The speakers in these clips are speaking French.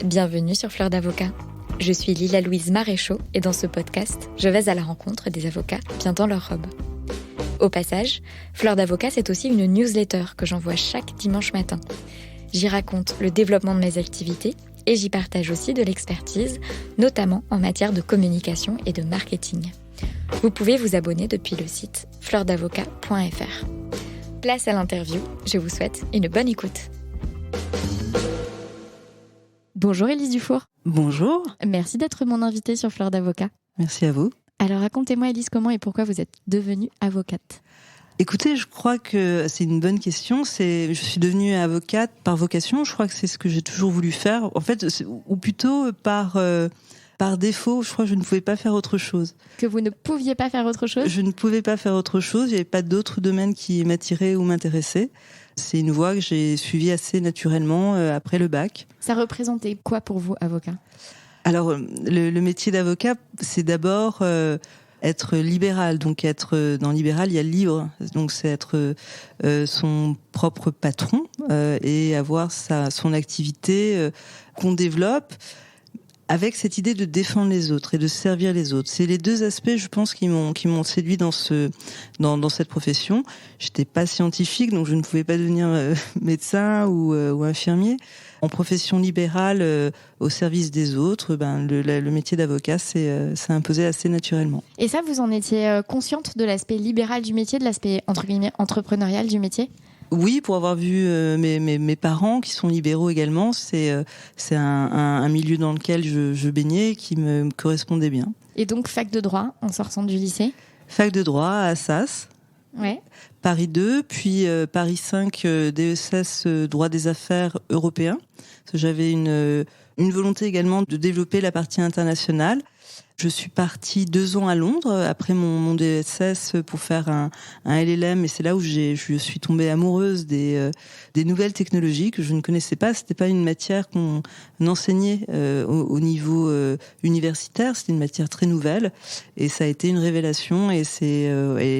Bienvenue sur Fleur d'Avocat. Je suis Lila-Louise Maréchaux et dans ce podcast, je vais à la rencontre des avocats bien dans leur robe. Au passage, Fleur d'Avocat, c'est aussi une newsletter que j'envoie chaque dimanche matin. J'y raconte le développement de mes activités et j'y partage aussi de l'expertise, notamment en matière de communication et de marketing. Vous pouvez vous abonner depuis le site fleurdavocat.fr. Place à l'interview, je vous souhaite une bonne écoute. Bonjour Élise Dufour. Bonjour. Merci d'être mon invitée sur Fleur d'Avocat. Merci à vous. Alors racontez-moi Élise, comment et pourquoi vous êtes devenue avocate ? Écoutez, je crois que c'est une bonne question. Je suis devenue avocate par vocation. Je crois que c'est ce que j'ai toujours voulu faire. En fait, ou plutôt par défaut. Je crois que je ne pouvais pas faire autre chose. Que vous ne pouviez pas faire autre chose ? Je ne pouvais pas faire autre chose. Il n'y avait pas d'autres domaines qui m'attiraient ou m'intéressaient. C'est une voie que j'ai suivie assez naturellement après le bac. Ça représentait quoi pour vous, avocat ? Alors, le métier d'avocat, c'est d'abord être libéral. Donc, dans libéral, il y a libre. Donc, c'est être son propre patron et avoir son activité qu'on développe avec cette idée de défendre les autres et de servir les autres. C'est les deux aspects, je pense, qui m'ont séduit dans cette profession. J'étais pas scientifique, donc je ne pouvais pas devenir médecin ou infirmier. En profession libérale, au service des autres, le métier d'avocat s'est imposé assez naturellement. Et ça, vous en étiez consciente de l'aspect libéral du métier, de l'aspect entre guillemets entrepreneurial du métier ? Oui, pour avoir vu mes parents qui sont libéraux également, c'est un milieu dans lequel je baignais et qui me correspondait bien. Et donc fac de droit en sortant du lycée ? Fac de droit à Assas. Ouais. Paris 2, puis Paris 5, DESS droit des affaires européen. J'avais une volonté également de développer la partie internationale. Je suis partie 2 ans à Londres après mon DESS pour faire un LLM, et c'est là où je suis tombée amoureuse des nouvelles technologies que je ne connaissais pas. C'était pas une matière qu'on enseignait au niveau universitaire. C'était une matière très nouvelle et ça a été une révélation, et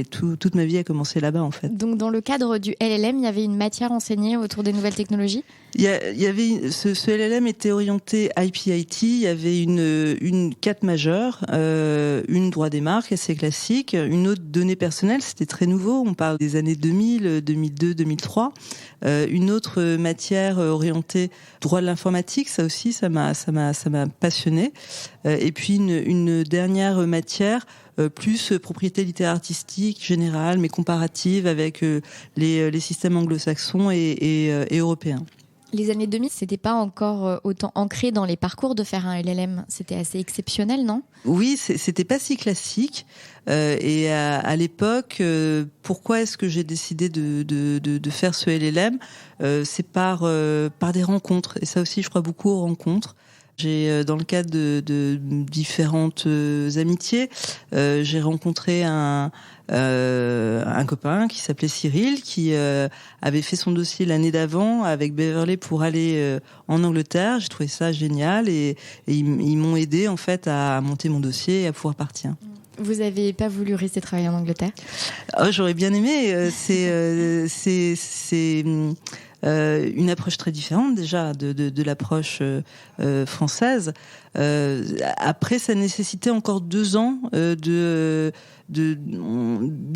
toute ma vie a commencé là-bas en fait. Donc dans le cadre du LLM, il y avait une matière enseignée autour des nouvelles technologies ? Il y avait ce LLM était orienté IP/IT. Il y avait une 4 majeure, une droit des marques assez classique, une autre données personnelles, c'était très nouveau. On parle des années 2000, 2002, 2003. Une autre matière orientée droit de l'informatique, ça aussi, ça m'a passionné. Et puis une dernière matière plus propriété littéraire artistique générale, mais comparative avec les systèmes anglo-saxons et européens. Les années 2000, c'était pas encore autant ancré dans les parcours de faire un LLM. C'était assez exceptionnel, non ? Oui, c'était pas si classique. Et à l'époque, pourquoi est-ce que j'ai décidé de faire ce LLM ? C'est par des rencontres. Et ça aussi, je crois beaucoup aux rencontres. J'ai, dans le cadre de différentes amitiés, j'ai rencontré un copain qui s'appelait Cyril, qui avait fait son dossier l'année d'avant avec Beverley pour aller en Angleterre. J'ai trouvé ça génial, et ils m'ont aidé en fait à monter mon dossier et à pouvoir partir. Vous avez pas voulu rester travailler en Angleterre ? J'aurais bien aimé. C'est une approche très différente déjà de l'approche française. Après, ça nécessitait encore 2 ans de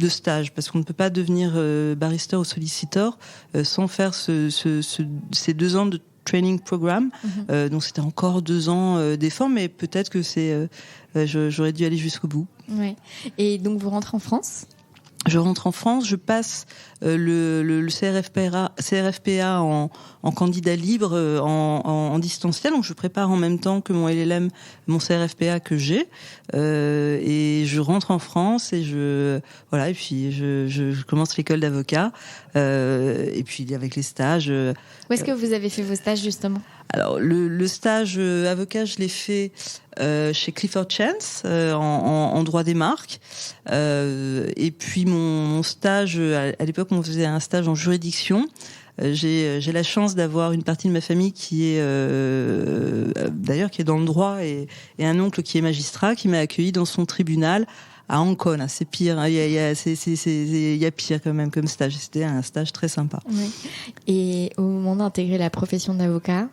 stage, parce qu'on ne peut pas devenir barrister ou sollicitor sans faire ces 2 ans de training programme. Donc c'était encore 2 ans d'efforts, mais peut-être que j'aurais dû aller jusqu'au bout. Ouais. Et donc vous rentrez en France ? Je rentre en France, je passe le CRFPA en candidat libre en distanciel, donc je prépare en même temps que mon LLM, mon CRFPA que j'ai, et je rentre en France et et puis je commence l'école d'avocat, et puis avec les stages. Où est-ce que vous avez fait vos stages justement ? Alors le stage avocat, je l'ai fait chez Clifford Chance en droit des marques, et puis mon stage à l'époque on faisait un stage en juridiction. J'ai la chance d'avoir une partie de ma famille qui est d'ailleurs qui est dans le droit, et un oncle qui est magistrat qui m'a accueilli dans son tribunal à Hong Kong. C'est pire, hein. Il y a pire quand même comme stage. C'était un stage très sympa. Oui. Et au moment d'intégrer la profession d'avocat,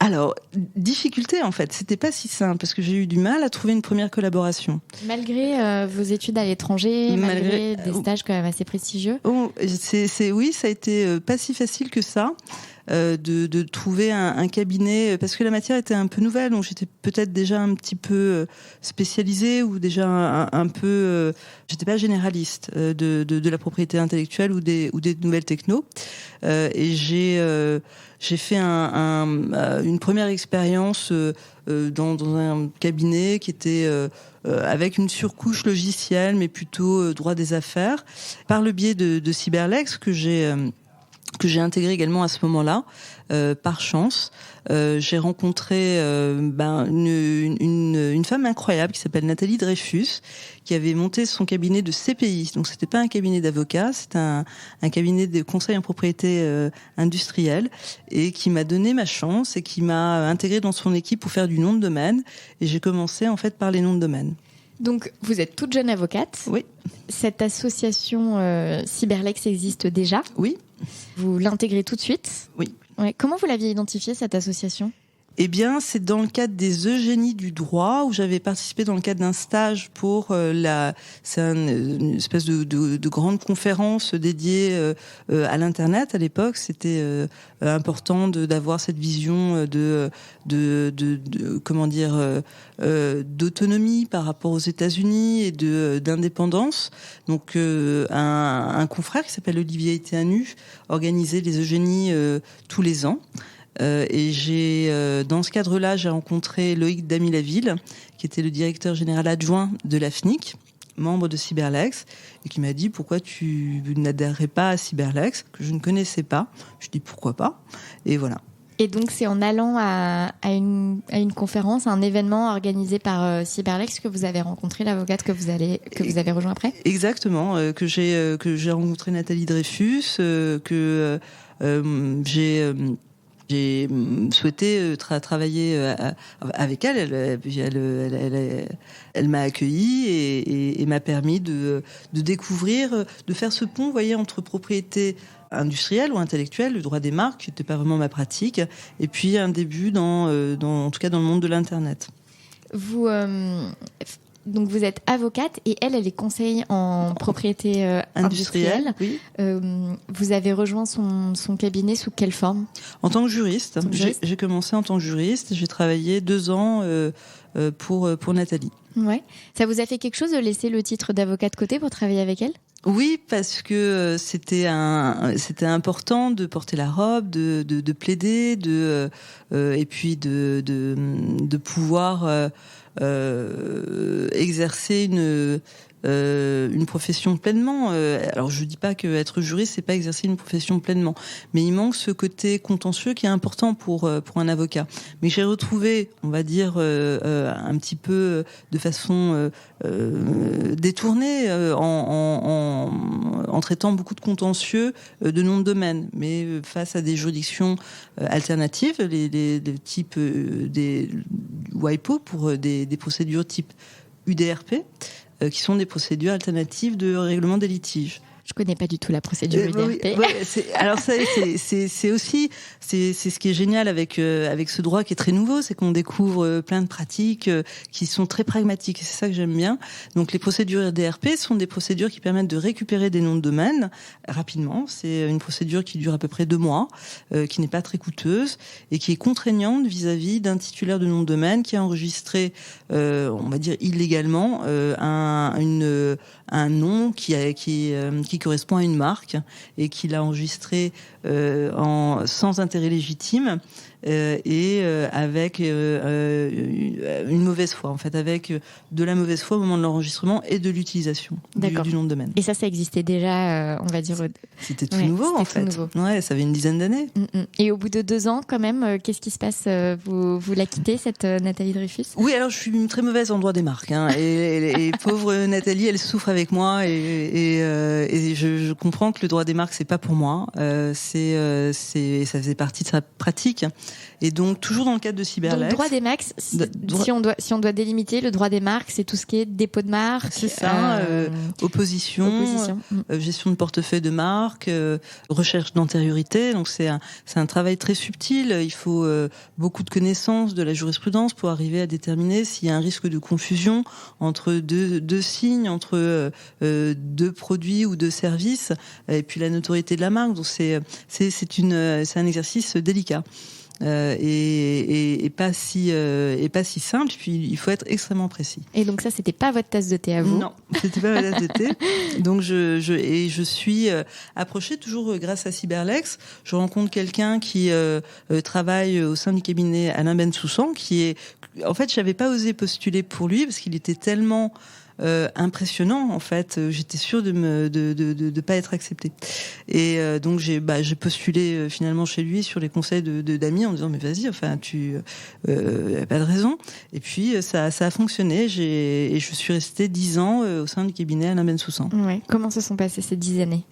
Alors, difficulté en fait, c'était pas si simple parce que j'ai eu du mal à trouver une première collaboration. Malgré vos études à l'étranger, malgré des stages quand même assez prestigieux. Oui, ça a été pas si facile que ça. De trouver un cabinet, parce que la matière était un peu nouvelle, donc j'étais peut-être déjà un petit peu spécialisée ou déjà un peu, j'étais pas généraliste de la propriété intellectuelle ou des nouvelles techno. Et j'ai fait une première expérience dans un cabinet qui était avec une surcouche logicielle, mais plutôt droit des affaires, par le biais de Cyberlex que j'ai intégré également à ce moment-là, par chance. J'ai rencontré une femme incroyable qui s'appelle Nathalie Dreyfus, qui avait monté son cabinet de CPI. Donc c'était pas un cabinet d'avocats, c'était un cabinet de conseil en propriété industrielle, et qui m'a donné ma chance et qui m'a intégré dans son équipe pour faire du nom de domaine. Et j'ai commencé en fait par les noms de domaine. Donc, vous êtes toute jeune avocate. Oui. Cette association Cyberlex existe déjà. Oui. Vous l'intégrez tout de suite. Oui. Ouais. Comment vous l'aviez identifiée, cette association ? Eh bien, c'est dans le cadre des Eugénies du droit, où j'avais participé dans le cadre d'un stage pour c'est une espèce de grande conférence dédiée à l'internet à l'époque. C'était important d'avoir cette vision comment dire, d'autonomie par rapport aux États-Unis et d'indépendance. Donc un confrère qui s'appelle Olivier Etéanu organisait les Eugénies tous les ans. Et dans ce cadre-là, j'ai rencontré Loïc Damilaville, qui était le directeur général adjoint de la FNIC, membre de Cyberlex, et qui m'a dit: pourquoi tu n'adhérerais pas à Cyberlex, que je ne connaissais pas. Je dis pourquoi pas, et voilà. Et donc c'est en allant à une conférence, à un événement organisé par Cyberlex, que vous avez rencontré l'avocate que vous avez rejoint après ? Exactement, que j'ai rencontré Nathalie Dreyfus, que j'ai souhaité travailler avec elle. Elle m'a accueilli et m'a permis de découvrir, de faire ce pont, vous voyez, entre propriété industrielle ou intellectuelle, le droit des marques, qui n'était pas vraiment ma pratique, et puis un début en tout cas dans le monde de l'internet. Donc vous êtes avocate et elle est conseillère en propriété industrielle. Oui. Vous avez rejoint son cabinet sous quelle forme ? En tant que juriste. J'ai commencé en tant que juriste. J'ai travaillé 2 ans pour Nathalie. Ouais. Ça vous a fait quelque chose de laisser le titre d'avocat de côté pour travailler avec elle ? Oui, parce que c'était important de porter la robe, de plaider, et puis de pouvoir exercer une profession pleinement. Alors je dis pas que être juriste c'est pas exercer une profession pleinement, mais il manque ce côté contentieux qui est important pour un avocat. Mais j'ai retrouvé, on va dire un petit peu de façon détournée en traitant beaucoup de contentieux de nom de domaine, mais face à des juridictions alternatives, les types des WIPO pour des procédures type UDRP, qui sont des procédures alternatives de règlement des litiges. Je connais pas du tout la procédure UDRP. Alors ça, c'est aussi ce qui est génial avec ce droit qui est très nouveau, c'est qu'on découvre plein de pratiques qui sont très pragmatiques. Et c'est ça que j'aime bien. Donc les procédures UDRP sont des procédures qui permettent de récupérer des noms de domaine rapidement. C'est une procédure qui dure à peu près 2 mois, qui n'est pas très coûteuse et qui est contraignante vis-à-vis d'un titulaire de nom de domaine qui a enregistré, on va dire illégalement, un nom qui correspond à une marque et qui l'a enregistré sans intérêt légitime et avec une mauvaise foi, en fait, avec de la mauvaise foi au moment de l'enregistrement et de l'utilisation du nom de domaine. Et ça existait déjà, on va dire. C'était tout nouveau, en fait. Ouais, ça avait une dizaine d'années. Et au bout de 2 ans, quand même, qu'est-ce qui se passe ? Vous la quittez, cette Nathalie Dreyfus ? Oui, alors je suis très mauvaise en droit des marques, hein, et pauvre Nathalie, elle souffre avec moi, et je comprends que le droit des marques c'est pas pour moi. Ça faisait partie de sa pratique. Et donc, toujours dans le cadre de Cyberlex. Donc, droit des marques, si on doit délimiter, le droit des marques, c'est tout ce qui est dépôt de marque. C'est ça, opposition. Gestion de portefeuille de marque, recherche d'antériorité. Donc, c'est un travail très subtil. Il faut beaucoup de connaissances de la jurisprudence pour arriver à déterminer s'il y a un risque de confusion entre deux signes, entre deux produits ou deux services, et puis la notoriété de la marque. Donc, c'est un exercice délicat. Et pas si simple. Puis il faut être extrêmement précis. Et donc ça, c'était pas votre tasse de thé à vous? Non, c'était pas ma tasse de thé. Donc je suis approchée toujours grâce à Cyberlex. Je rencontre quelqu'un qui travaille au sein du cabinet Alain Bensoussan, qui est, en fait, j'avais pas osé postuler pour lui parce qu'il était tellement impressionnant, en fait. J'étais sûre de pas être acceptée. Et donc j'ai postulé finalement chez lui sur les conseils d'amis en disant mais vas-y, enfin y a pas de raison. Et puis ça a fonctionné. Et je suis restée 10 ans au sein du cabinet Alain Bensoussan. Ouais. Comment se sont passées ces 10 années?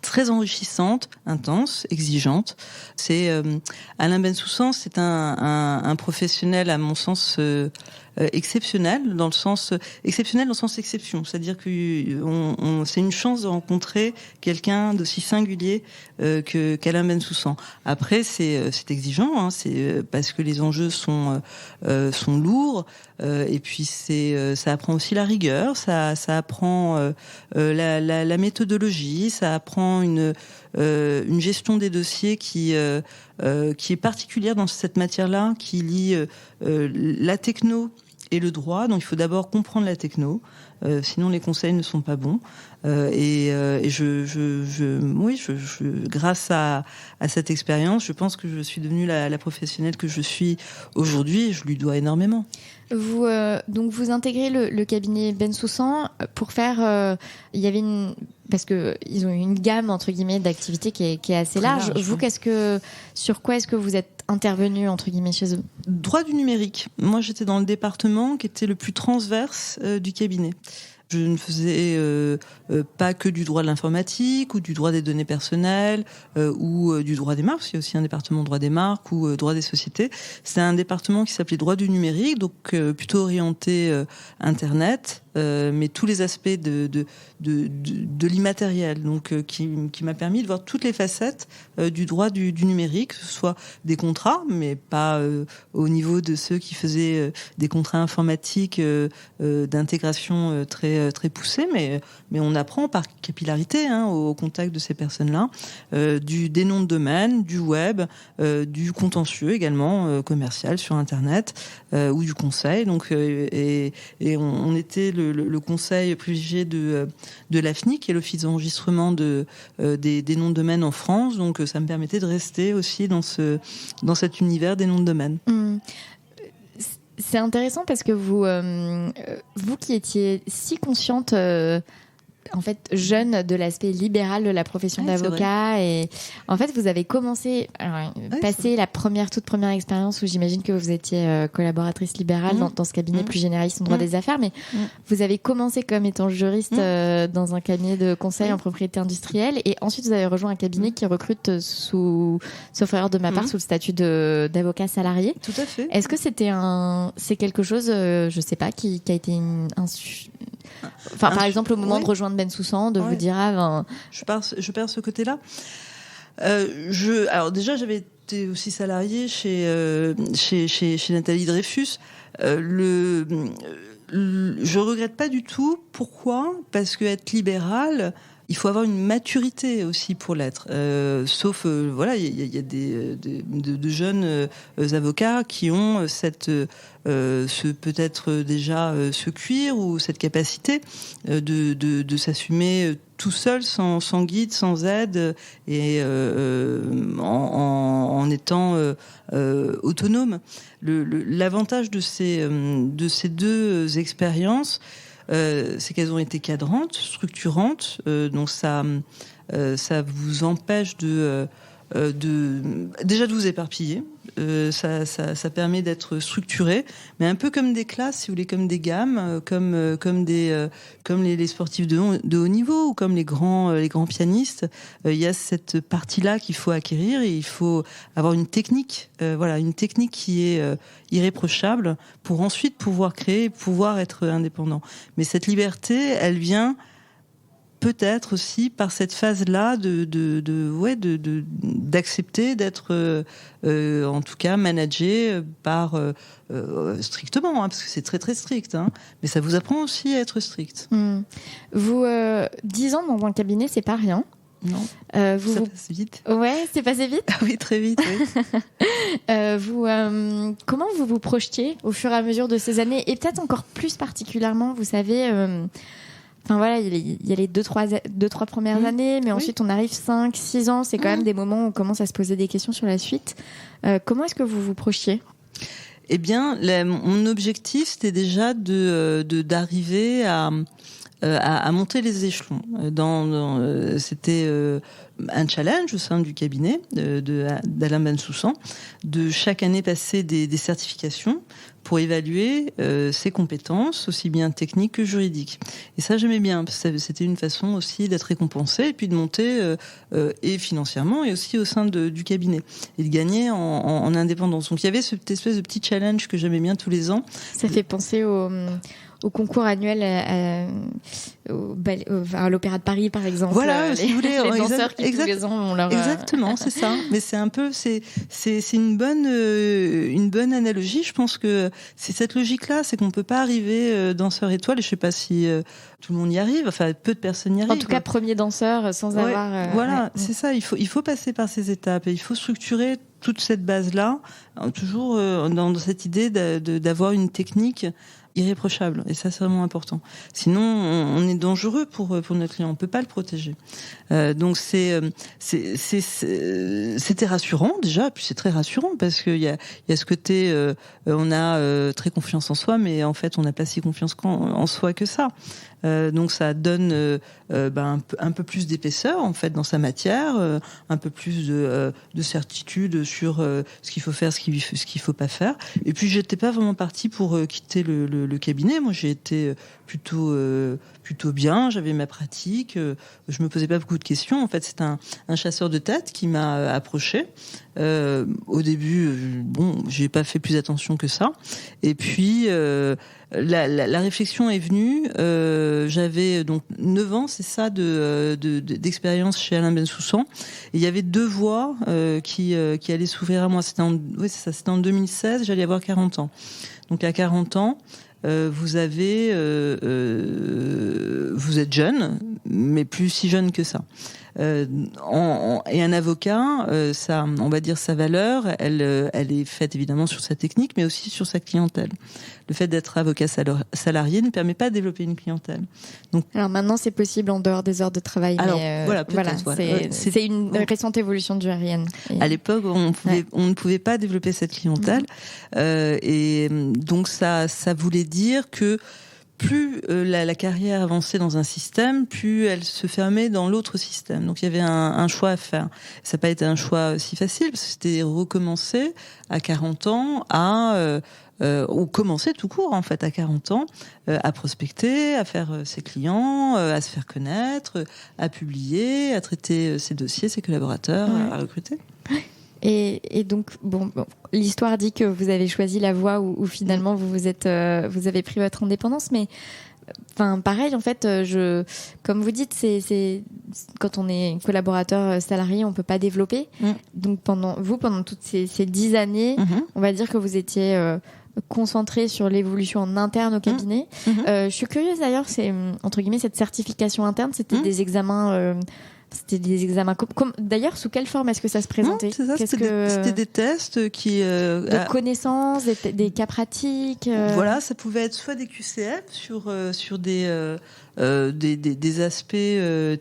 Très enrichissante, intense, exigeante. C'est Alain Bensoussan, c'est un professionnel à mon sens exceptionnel dans le sens exception, c'est-à-dire que c'est une chance de rencontrer quelqu'un d'aussi singulier qu'Alain Bensoussan. Après c'est exigeant, hein, c'est parce que les enjeux sont lourds, et puis ça apprend aussi la rigueur, ça apprend la méthodologie, ça apprend une gestion des dossiers qui est particulière dans cette matière-là, qui lie la techno et le droit. Donc il faut d'abord comprendre la techno, sinon les conseils ne sont pas bons. Et grâce à cette expérience, je pense que je suis devenue la professionnelle que je suis aujourd'hui, et je lui dois énormément. Donc vous intégrez le cabinet Bensoussan pour faire. Il y avait parce que ils ont une gamme entre guillemets d'activités qui est assez large. Vous, sur quoi est-ce que vous êtes intervenu entre guillemets chez eux? Droit du numérique. Moi, j'étais dans le département qui était le plus transverse du cabinet. Je ne faisais pas que du droit de l'informatique ou du droit des données personnelles ou du droit des marques. Il y a aussi un département droit des marques ou droit des sociétés. C'est un département qui s'appelait droit du numérique, donc plutôt orienté Internet, mais tous les aspects de l'immatériel, donc qui m'a permis de voir toutes les facettes du droit du numérique, que ce soit des contrats, mais pas au niveau de ceux qui faisaient des contrats informatiques d'intégration très poussés, mais on apprend par capillarité au contact de ces personnes-là, des noms de domaine, du web, du contentieux également commercial sur Internet ou du conseil. Donc et on était le conseil privilégié de l'AFNI, qui est l'Office d'enregistrement des noms de domaine en France. Donc ça me permettait de rester aussi dans cet univers des noms de domaine. C'est intéressant parce que vous qui étiez si consciente, en fait, jeune de l'aspect libéral de la profession d'avocat, et en fait, vous avez commencé, passer la toute première expérience où j'imagine que vous étiez collaboratrice libérale dans ce cabinet plus généraliste en droit des affaires, mais vous avez commencé comme étant juriste dans un cabinet de conseil en propriété industrielle, et ensuite vous avez rejoint un cabinet qui recrute sauf erreur de ma part, sous le statut d'avocat salarié. Tout à fait. Est-ce que c'est quelque chose, je sais pas, qui a été par exemple, au moment de rejoindre Bensoussan, de vous dire je pars ce côté-là. Alors déjà, j'avais été aussi salariée chez Nathalie Dreyfus. Je regrette pas du tout. Pourquoi ? Parce que être libéral, il faut avoir une maturité aussi pour l'être. Sauf, il y a de jeunes avocats qui ont peut-être déjà ce cuir ou cette capacité de s'assumer tout seul, sans guide, sans aide, et en étant autonome. L'avantage de ces deux expériences, c'est qu'elles ont été cadrantes, structurantes, donc ça vous empêche de déjà de vous éparpiller. Ça permet d'être structuré, mais un peu comme des classes, si vous voulez, comme des gammes, comme les sportifs de haut niveau ou comme les grands pianistes. Il y a cette partie-là qu'il faut acquérir et il faut avoir une technique, une technique qui est irréprochable pour ensuite pouvoir créer, pouvoir être indépendant. Mais cette liberté, elle vient peut-être aussi par cette phase-là d'accepter d'être en tout cas managé par strictement, parce que c'est très très strict, mais ça vous apprend aussi à être strict. Vous 10 ans dans un cabinet, c'est pas rien. Non, ça passe vite. Ouais, c'est passé vite. Ah oui, très vite. Oui. Comment vous vous projetiez au fur et à mesure de ces années, et peut-être encore plus particulièrement, vous savez. Il y a les 2-3 premières années, mais ensuite on arrive 5-6 ans, c'est quand même des moments où on commence à se poser des questions sur la suite. Comment est-ce que vous vous projetiez ? Eh bien, mon objectif, c'était déjà d'arriver à monter les échelons. C'était un challenge au sein du cabinet d'Alain Bensoussan, de chaque année passer des certifications pour évaluer ses compétences, aussi bien techniques que juridiques. Et ça, j'aimais bien, parce que c'était une façon aussi d'être récompensé, et puis de monter et financièrement, et aussi au sein du cabinet, et de gagner en indépendance. Donc il y avait cette espèce de petit challenge que j'aimais bien tous les ans. Ça fait penser au concours annuel à l'Opéra de Paris, par exemple. Voilà, si vous voulez, les danseurs qui tous les ans ont leur... Exactement, c'est ça. Mais c'est un peu, c'est une bonne analogie. Je pense que c'est cette logique-là, c'est qu'on peut pas arriver danseur étoile. Et je sais pas si tout le monde y arrive. Enfin, peu de personnes y arrivent. En tout cas, premier danseur sans avoir. Voilà, c'est ça. Il faut passer par ces étapes et il faut structurer toute cette base-là, toujours dans cette idée d'avoir une technique irréprochable, et ça c'est vraiment important. Sinon, on est dangereux pour notre client, on peut pas le protéger. Donc c'était rassurant déjà, puis c'est très rassurant parce qu'il y a ce côté, on a très confiance en soi, mais en fait on n'a pas si confiance en soi que ça. Donc ça donne un peu plus d'épaisseur en fait dans sa matière, un peu plus de certitude sur ce qu'il faut faire, ce qu'il faut pas faire. Et puis j'étais pas vraiment partie pour quitter le cabinet. Moi j'ai été plutôt bien, j'avais ma pratique, je me posais pas beaucoup de questions. En fait, c'est un chasseur de tête qui m'a approché. Au début, j'ai pas fait plus attention que ça. Et puis la réflexion est venue. J'avais donc 9 ans, c'est ça, d'expérience chez Alain Bensoussan. Et il y avait 2 voies qui allaient s'ouvrir à moi. C'était en 2016. J'allais avoir 40 ans. Donc à 40 ans. Vous êtes jeune, mais plus si jeune que ça. Et un avocat, on va dire sa valeur, elle est faite évidemment sur sa technique, mais aussi sur sa clientèle. Le fait d'être avocat salarié ne permet pas de développer une clientèle. Donc, alors maintenant, c'est possible en dehors des heures de travail. Alors, mais c'est une récente évolution du RIN. À l'époque, on ne pouvait pas développer cette clientèle, et donc ça voulait dire que plus la carrière avançait dans un système, plus elle se fermait dans l'autre système. Donc il y avait un choix à faire. Ça n'a pas été un choix si facile, parce que c'était recommencer à 40 ans ou commencer tout court en fait à 40 ans à prospecter, à faire ses clients, à se faire connaître, à publier, à traiter ses dossiers, ses collaborateurs, à recruter. Et donc, l'histoire dit que vous avez choisi la voie où finalement vous avez pris votre indépendance, mais pareil, en fait, comme vous dites, c'est quand on est collaborateur salarié, on peut pas développer. Donc pendant toutes ces 10 années, on va dire que vous étiez concentré sur l'évolution en interne au cabinet. Je suis curieuse d'ailleurs, c'est entre guillemets cette certification interne, c'était des examens. C'était des examens. D'ailleurs, sous quelle forme est-ce que ça se présentait ? C'était des tests qui... de connaissances, des cas pratiques. Voilà, ça pouvait être soit des QCM sur des des aspects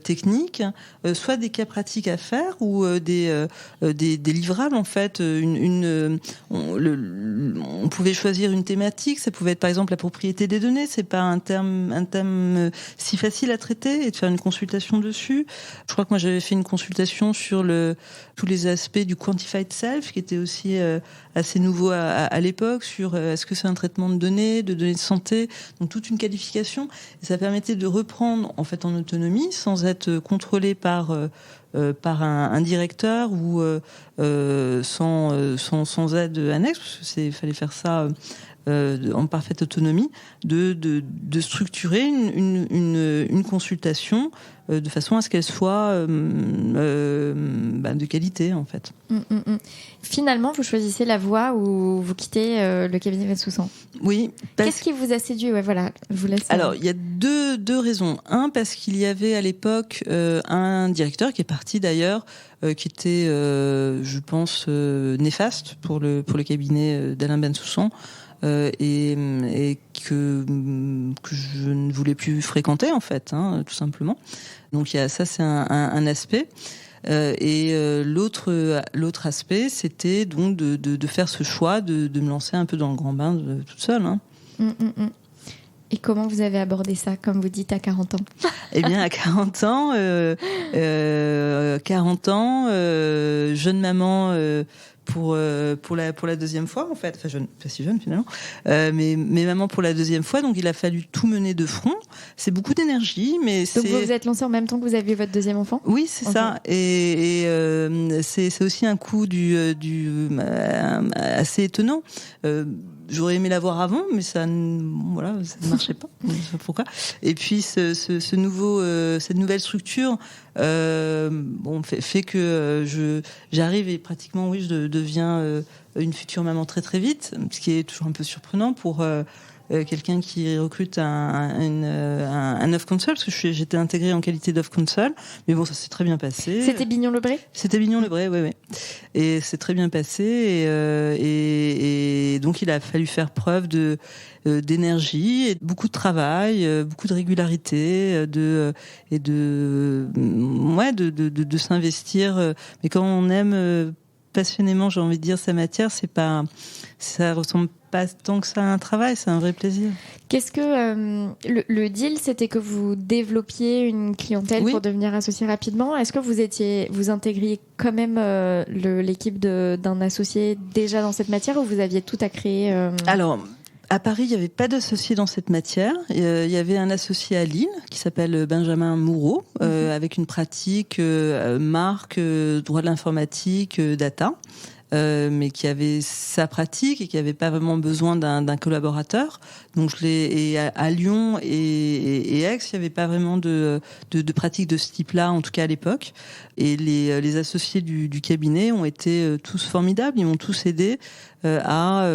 techniques, soit des cas pratiques à faire ou des livrables en fait. On pouvait choisir une thématique. Ça pouvait être par exemple la propriété des données. C'est pas un thème si facile à traiter et de faire une consultation dessus. Je crois que moi j'avais fait une consultation sur tous les aspects du quantified self, qui était aussi assez nouveau à l'époque, sur est-ce que c'est un traitement de données de santé, donc toute une qualification. Et ça permettait de reprendre en fait en autonomie, sans être contrôlé par un directeur ou sans aide annexe, parce que fallait faire ça en parfaite autonomie, de structurer une consultation de façon à ce qu'elle soit de qualité en fait. Finalement, vous choisissez la voie où vous quittez le cabinet Bensoussan. Oui. Qu'est-ce qui vous a séduit ? Ouais, voilà, je vous laisse. Alors, il y a deux raisons. Un, parce qu'il y avait à l'époque un directeur qui est parti d'ailleurs, qui était, je pense, néfaste pour le cabinet d'Alain Bensoussan. Et que je ne voulais plus fréquenter en fait, tout simplement. Donc il y a ça, c'est un aspect. Et l'autre aspect, c'était donc de faire ce choix de me lancer un peu dans le grand bain toute seule. Et comment vous avez abordé ça, comme vous dites, à 40 ans ? Eh bien, à 40 ans, jeune maman pour la deuxième fois en fait, enfin jeune, pas si jeune finalement, mais maman pour la deuxième fois, donc il a fallu tout mener de front. C'est beaucoup d'énergie, mais donc vous vous êtes lancée en même temps que vous aviez votre deuxième enfant ? Oui, c'est ça, et c'est aussi un coup assez étonnant. J'aurais aimé l'avoir avant, mais ça ne marchait pas. Je sais pas pourquoi. Et puis cette nouvelle structure fait que j'arrive et pratiquement je deviens une future maman très très vite, ce qui est toujours un peu surprenant pour quelqu'un qui recrute un off console, parce que j'étais intégrée en qualité d'off console, mais bon, ça s'est très bien passé. C'était Bignon-le-Bray ? C'était Bignon-le-Bray, oui. Et c'est très bien passé, et donc il a fallu faire preuve d'énergie, et beaucoup de travail, beaucoup de régularité, de s'investir. Mais quand on aime passionnément, j'ai envie de dire, sa matière, ça ressemble pas tant que ça à un travail, c'est un vrai plaisir. Qu'est-ce que le deal, c'était que vous développiez une clientèle pour devenir associé rapidement. Est-ce que vous intégriez quand même l'équipe d'un associé déjà dans cette matière, ou vous aviez tout à créer Alors, à Paris, il n'y avait pas d'associé dans cette matière. Il y avait un associé à Lille qui s'appelle Benjamin Moureau, avec une pratique marque, droit de l'informatique, data. Mais qui avait sa pratique et qui avait pas vraiment besoin d'un collaborateur. Donc à Lyon et Aix, il y avait pas vraiment de pratique de ce type-là, en tout cas à l'époque. Et les associés du cabinet ont été tous formidables. Ils m'ont tous aidé à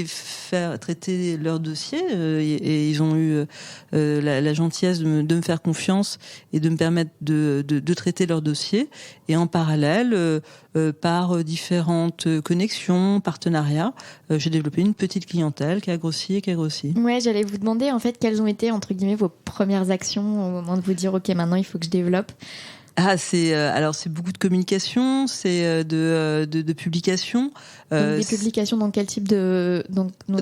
faire traiter leur dossier, et ils ont eu la gentillesse de me faire confiance et de me permettre de traiter leur dossier. Et en parallèle, par différentes connexions, partenariats, j'ai développé une petite clientèle qui a grossi. Ouais, j'allais vous demander en fait quelles ont été entre guillemets vos premières actions au moment de vous dire ok, maintenant il faut que je développe. C'est beaucoup de communication, c'est de publication. Donc des publications dans quel type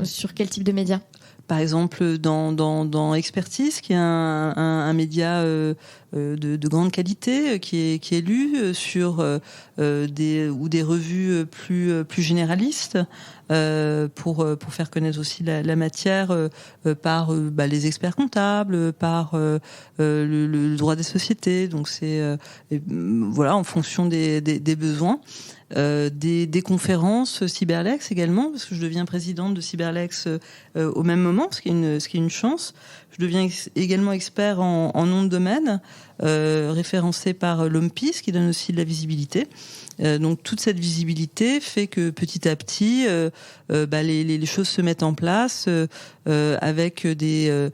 sur quel type de médias ? Par exemple, dans Expertise, qui est un média de grande qualité, qui est lu sur des revues plus généralistes, pour faire connaître aussi la matière par les experts comptables, par le droit des sociétés. Donc c'est en fonction des besoins. Des conférences Cyberlex également, parce que je deviens présidente de Cyberlex au même moment, ce qui est une chance. Je deviens également expert en nom de domaine, référencé par l'OMPIS, qui donne aussi de la visibilité. Donc toute cette visibilité fait que petit à petit, les choses se mettent en place avec des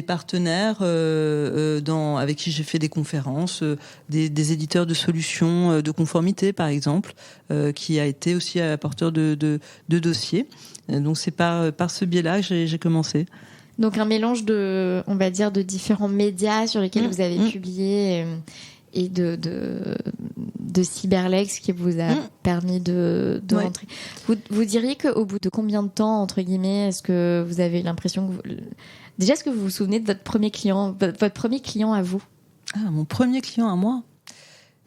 partenaires avec qui j'ai fait des conférences, des éditeurs de solutions de conformité par exemple, qui a été aussi apporteur de dossiers. Donc c'est par ce biais-là que j'ai commencé. Donc un mélange de, on va dire, de différents médias sur lesquels vous avez publié et de Cyberlex qui vous a permis de rentrer. Vous diriez qu'au bout de combien de temps, entre guillemets, est-ce que vous avez l'impression que déjà, est-ce que vous vous souvenez de votre premier client à vous? Ah, mon premier client à moi.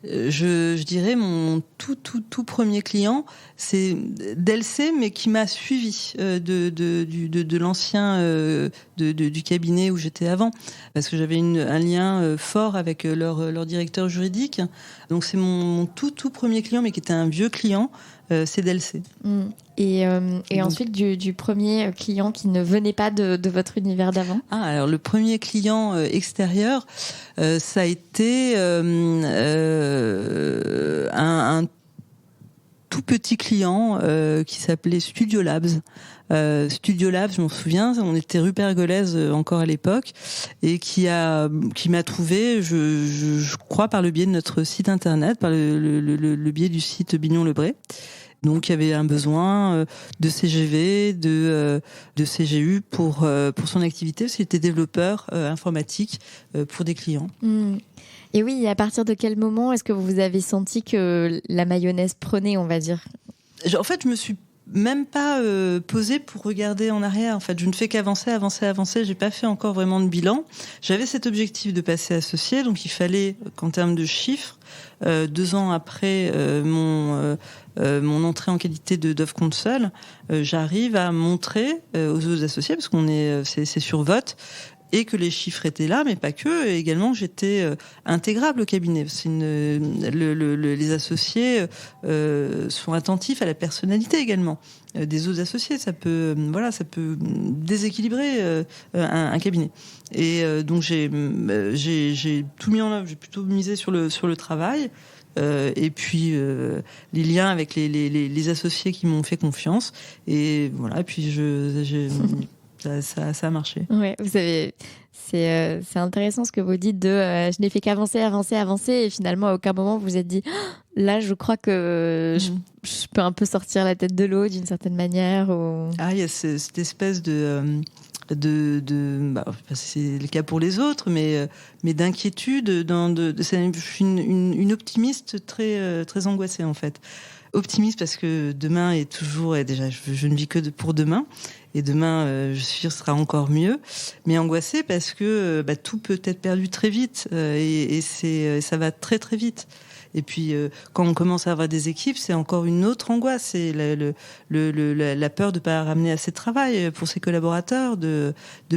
Je dirais mon tout premier client, c'est Delcé, mais qui m'a suivi de l'ancien du cabinet où j'étais avant, parce que j'avais un lien fort avec leur directeur juridique. Donc c'est mon tout premier client, mais qui était un vieux client. C'est Delcé. Et ensuite du premier client qui ne venait pas de votre univers d'avant? Alors le premier client extérieur, ça a été un tout petit client qui s'appelait Studio Labs. Studio Labs, je m'en souviens, on était rue Pergolèse encore à l'époque, et qui m'a trouvé, je crois, par le biais de notre site internet, par le biais du site Bignon-Lebray. Donc il y avait un besoin de CGV, de CGU pour son activité, parce qu'il était développeur informatique pour des clients. Et oui, à partir de quel moment est-ce que vous avez senti que la mayonnaise prenait, on va dire? En fait, je me suis même pas posée pour regarder en arrière. En fait, je ne fais qu'avancer. J'ai pas fait encore vraiment de bilan. J'avais cet objectif de passer associé, donc il fallait qu'en termes de chiffres, 2 ans après mon entrée en qualité de Dove Console, j'arrive à montrer aux autres associés, parce c'est sur vote, et que les chiffres étaient là, mais pas que. Et également, j'étais intégrable au cabinet. Les associés sont attentifs à la personnalité également des autres associés. Ça peut déséquilibrer un cabinet. Et donc j'ai tout mis en œuvre. J'ai plutôt misé sur le travail. Et puis les liens avec les associés qui m'ont fait confiance. Et voilà. Et puis ça a marché. Ouais, vous savez, c'est intéressant ce que vous dites je n'ai fait qu'avancer, et finalement à aucun moment vous vous êtes dit là je crois que je peux un peu sortir la tête de l'eau d'une certaine manière. Il y a cette espèce c'est le cas pour les autres, mais d'inquiétude. Je suis une optimiste très angoissée en fait. Optimiste parce que demain est toujours, et déjà je ne vis que pour demain, et demain je suis sûre sera encore mieux, mais angoissée parce que tout peut être perdu très vite, et ça va très très vite. Et puis quand on commence à avoir des équipes, c'est encore une autre angoisse, c'est la peur de pas ramener assez de travail pour ses collaborateurs, de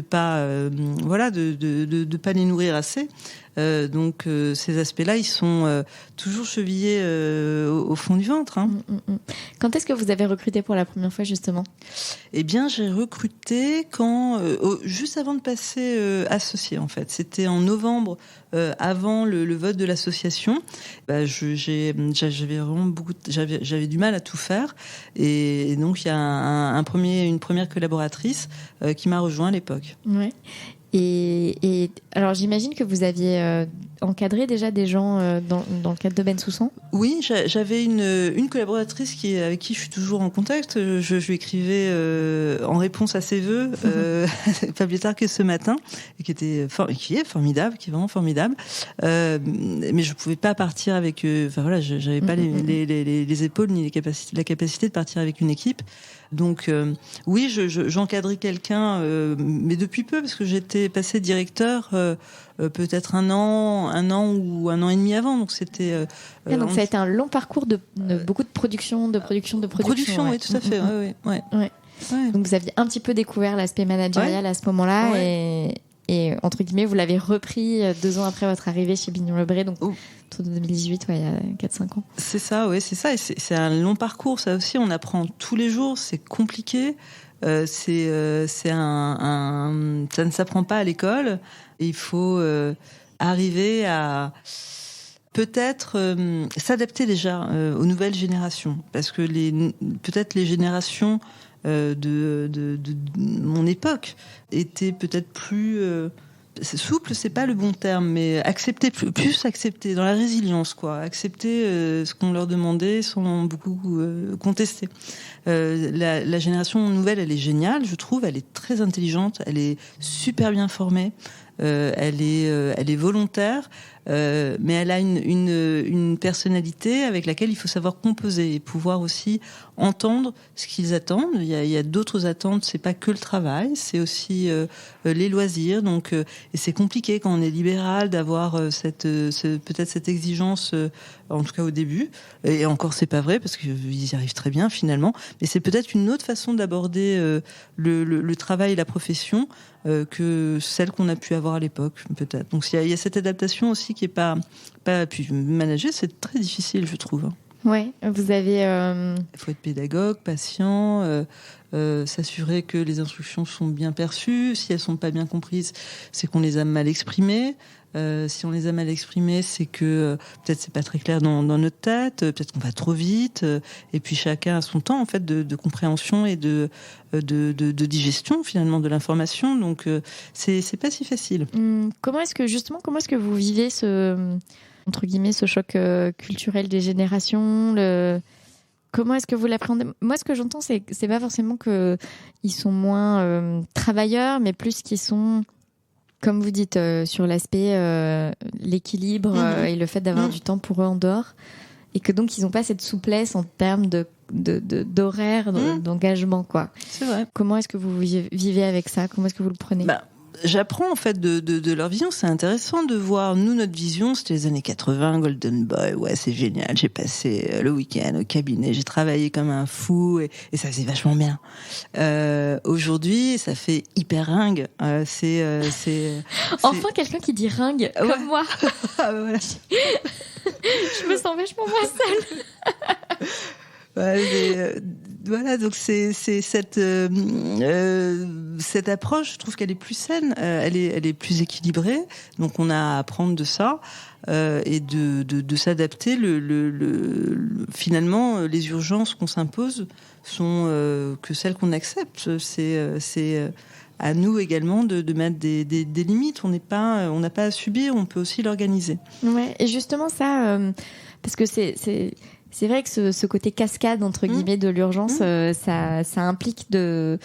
pas de pas les nourrir assez. Donc ces aspects-là, ils sont toujours chevillés au fond du ventre. Quand est-ce que vous avez recruté pour la première fois, justement? Eh bien, j'ai recruté juste avant de passer associé, en fait. C'était en novembre, avant le vote de l'association. J'avais vraiment j'avais du mal à tout faire, et donc il y a une première collaboratrice qui m'a rejoint à l'époque. Ouais. Et alors j'imagine que vous aviez encadré déjà des gens dans le cadre de Bensoussan? Oui, j'avais une collaboratrice avec qui je suis toujours en contact. Je lui écrivais en réponse à ses vœux, pas plus tard que ce matin, et qui est formidable, qui est vraiment formidable. Mais je pouvais pas partir avec. J'avais pas les épaules ni la capacité de partir avec une équipe. Donc oui, j'encadrais quelqu'un, mais depuis peu, parce que j'étais passée directeur peut-être un an ou un an et demi avant. Donc c'était. Donc ça a été un long parcours de beaucoup de production. Production, oui, tout à fait. Ouais. Donc vous aviez un petit peu découvert l'aspect managérial à ce moment-là, et entre guillemets, vous l'avez repris 2 ans après votre arrivée chez Bignon-Lebray, donc autour de 2018, il y a 4-5 ans. C'est ça, oui, c'est ça. Et c'est un long parcours, ça aussi, on apprend tous les jours, c'est compliqué. Ça ne s'apprend pas à l'école. Et il faut arriver à peut-être s'adapter déjà aux nouvelles générations. Parce que peut-être les générations de mon époque étaient peut-être plus souple, c'est pas le bon terme, mais accepter, plus accepter, dans la résilience, quoi. Accepter ce qu'on leur demandait sans beaucoup contester. La génération nouvelle, elle est géniale, je trouve. Elle est très intelligente, elle est super bien formée, elle est volontaire. Mais elle a une personnalité avec laquelle il faut savoir composer et pouvoir aussi entendre ce qu'ils attendent. Il y a d'autres attentes, c'est pas que le travail, c'est aussi les loisirs. Donc, et c'est compliqué quand on est libéral d'avoir peut-être cette exigence, en tout cas au début. Et encore, c'est pas vrai parce qu'ils y arrivent très bien finalement. Mais c'est peut-être une autre façon d'aborder le travail et la profession que celle qu'on a pu avoir à l'époque, peut-être. Donc, il y a cette adaptation aussi qui est pas puis manager, c'est très difficile, je trouve. Ouais, vous avez. Il faut être pédagogue, patient, s'assurer que les instructions sont bien perçues. Si elles sont pas bien comprises, c'est qu'on les a mal exprimées. Si on les a mal exprimées, c'est que peut-être c'est pas très clair dans notre tête, peut-être qu'on va trop vite. Et puis chacun a son temps en fait de compréhension et de digestion finalement de l'information. Donc c'est pas si facile. Comment est-ce que vous vivez entre guillemets ce choc culturel des générations Comment est-ce que vous l'appréhendez? Moi, ce que j'entends, c'est pas forcément que ils sont moins travailleurs, mais plus qu'ils sont, comme vous dites, sur l'aspect l'équilibre et le fait d'avoir du temps pour eux en dehors, et que donc ils n'ont pas cette souplesse en termes d'horaire, d'engagement, quoi. C'est vrai. Comment est-ce que vous vivez avec ça? Comment est-ce que vous le prenez? J'apprends en fait de leur vision. C'est intéressant de voir. Nous, notre vision, c'était les années 80, Golden Boy. Ouais, c'est génial. J'ai passé le week-end au cabinet. J'ai travaillé comme un fou et ça c'est vachement bien. Aujourd'hui, ça fait hyper ringue. Enfin, quelqu'un qui dit ringue comme moi. Voilà. Je me sens vachement moins seule. Voilà, donc c'est cette approche, je trouve qu'elle est plus saine, elle est plus équilibrée. Donc on a à apprendre de ça et de s'adapter. Finalement, les urgences qu'on s'impose sont que celles qu'on accepte. C'est à nous également de mettre des limites. On n'a pas à subir, on peut aussi l'organiser. Ouais, et justement ça, parce que c'est vrai que ce côté cascade entre guillemets de l'urgence, ça implique de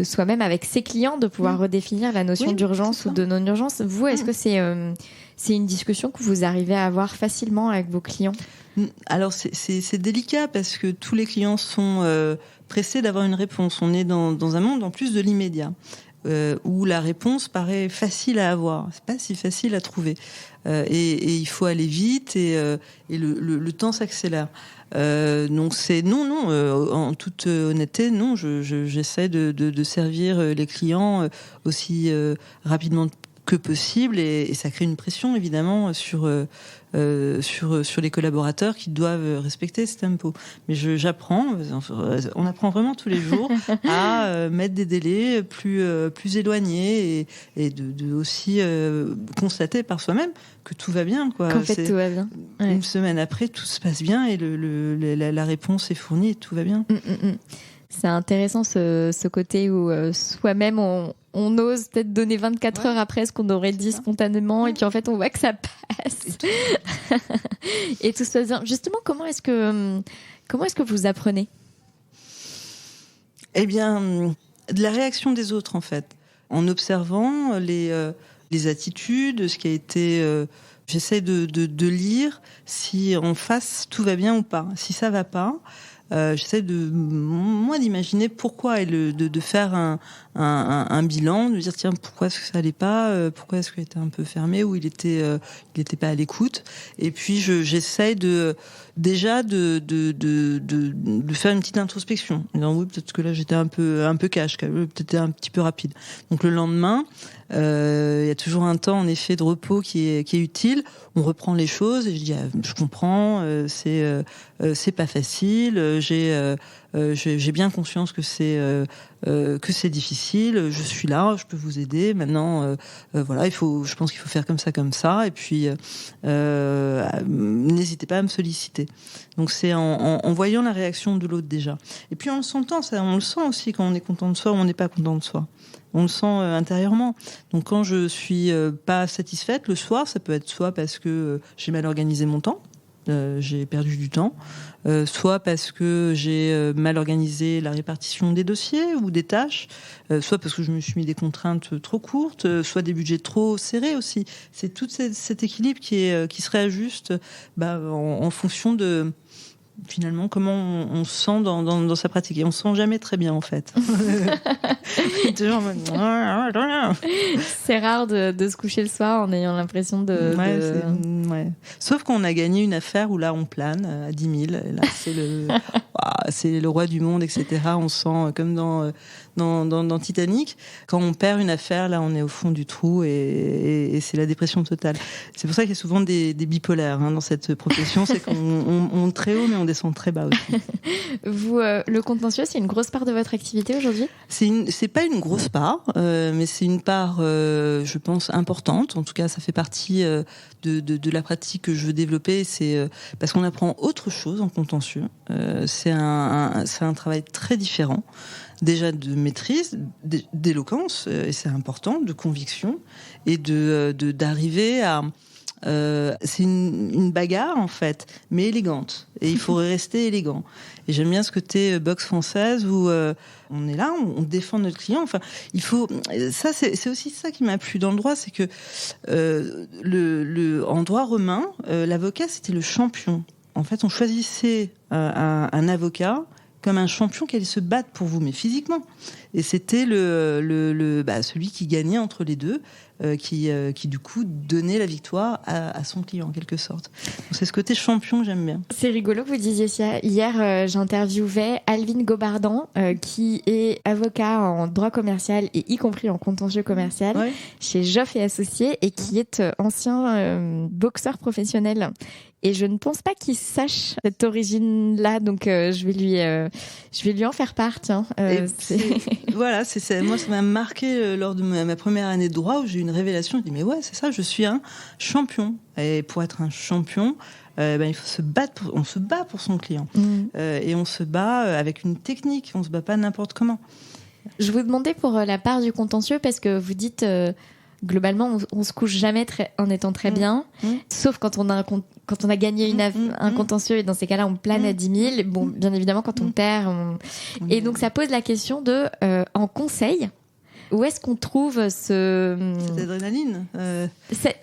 soi-même avec ses clients de pouvoir redéfinir la notion d'urgence ou de non-urgence. Vous, est-ce que c'est une discussion que vous arrivez à avoir facilement avec vos clients? Alors c'est délicat parce que tous les clients sont pressés d'avoir une réponse. On est dans un monde en plus de l'immédiat. Où la réponse paraît facile à avoir, c'est pas si facile à trouver, et il faut aller vite et le temps s'accélère. Donc c'est non, en toute honnêteté, non. J'essaie de servir les clients aussi rapidement que possible et ça crée une pression évidemment sur les collaborateurs qui doivent respecter ce tempo. Mais on apprend vraiment tous les jours à mettre des délais plus éloignés et de aussi constater par soi-même que tout va bien, quoi. Qu'en fait tout va bien. Ouais. Une semaine après, tout se passe bien et la réponse est fournie et tout va bien. C'est intéressant ce côté où soi-même on ose peut-être donner 24 heures après ce qu'on aurait dit spontanément et puis en fait on voit que ça passe et tout se passe bien. Justement, comment est-ce que vous apprenez? Eh bien, de la réaction des autres en fait, en observant les attitudes, ce qui a été. J'essaie de lire si en face tout va bien ou pas. Si ça va pas. J'essaie d'imaginer pourquoi et de faire un bilan, de dire tiens pourquoi est-ce que ça allait pas, pourquoi est-ce qu'il était un peu fermé ou il était pas à l'écoute. Et puis j'essaie de faire une petite introspection. Non, oui, peut-être que là j'étais un peu cash, peut-être un petit peu rapide. Donc le lendemain, il y a toujours un temps en effet de repos qui est utile. On reprend les choses et je dis je comprends, c'est pas facile, j'ai bien conscience que c'est difficile, je suis là, je peux vous aider. Maintenant voilà, je pense qu'il faut faire comme ça et puis n'hésitez pas à me solliciter. Donc c'est en voyant la réaction de l'autre déjà. Et puis en le sentant, ça on le sent aussi quand on est content de soi ou on n'est pas content de soi. On le sent intérieurement. Donc quand je suis pas satisfaite le soir, ça peut être soit parce que j'ai mal organisé mon temps, j'ai perdu du temps, soit parce que j'ai mal organisé la répartition des dossiers ou des tâches, soit parce que je me suis mis des contraintes trop courtes, soit des budgets trop serrés aussi. C'est tout cet équilibre qui se réajuste en fonction de finalement comment on se sent dans sa pratique. Et on se sent jamais très bien en fait. C'est rare de se coucher le soir en ayant l'impression Ouais. Sauf qu'on a gagné une affaire où là on plane à 10 000. Et là c'est le roi du monde, etc. On se sent comme dans Titanic. Quand on perd une affaire, là on est au fond du trou et c'est la dépression totale. C'est pour ça qu'il y a souvent des bipolaires dans cette profession. C'est qu'on monte très haut mais on descend très bas aussi. Vous, le contentieux, c'est une grosse part de votre activité aujourd'hui ? C'est pas une grosse part, mais c'est une part, je pense, importante. En tout cas, ça fait partie de la pratique que je veux développer. C'est parce qu'on apprend autre chose en contentieux. C'est un travail très différent. Déjà de maîtrise, d'éloquence, et c'est important, de conviction, et d'arriver à... c'est une bagarre en fait, mais élégante. Et il faut rester élégant. Et j'aime bien ce côté boxe française où on est là, on défend notre client. Enfin, il faut. Ça, c'est aussi ça qui m'a plu dans le droit, c'est que en droit romain, l'avocat c'était le champion. En fait, on choisissait un avocat comme un champion qui allait se battre pour vous, mais physiquement. Et c'était celui qui gagnait entre les deux, qui du coup donnait la victoire à son client en quelque sorte. Donc c'est ce côté champion que j'aime bien. C'est rigolo que vous disiez ça. Hier, j'interviewais Alvin Gobardan, qui est avocat en droit commercial et y compris en contentieux commercial chez Joff et Associés et qui est ancien boxeur professionnel. Et je ne pense pas qu'il sache cette origine-là, donc je vais lui en faire part. Tiens. Voilà, moi ça m'a marqué lors de ma première année de droit où j'ai eu une révélation. Je dis mais ouais, c'est ça, je suis un champion. Et pour être un champion, il faut se battre. On se bat pour son client et on se bat avec une technique. On se bat pas n'importe comment. Je vous demandais pour la part du contentieux parce que vous dites. Globalement, on se couche jamais en étant très bien, sauf quand on a gagné un contentieux et dans ces cas-là, on plane à 10 000. Bon, bien évidemment, quand on perd, et donc ça pose la question de en conseil. Où est-ce qu'on trouve cette adrénaline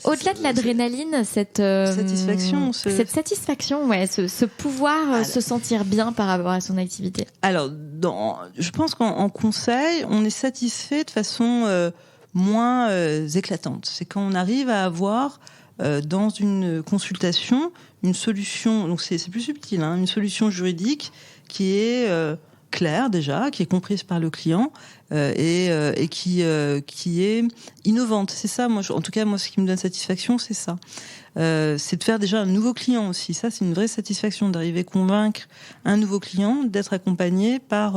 au-delà de l'adrénaline, cette satisfaction, cette satisfaction, ce pouvoir se sentir bien par rapport à son activité. Alors, je pense qu'en conseil, on est satisfait de façon moins éclatante. C'est quand on arrive à avoir dans une consultation une solution, donc c'est plus subtil, une solution juridique qui est claire déjà, qui est comprise par le client et qui est innovante. C'est ça, en tout cas, ce qui me donne satisfaction, c'est ça. C'est de faire déjà un nouveau client aussi. Ça, c'est une vraie satisfaction d'arriver à convaincre un nouveau client, d'être accompagné par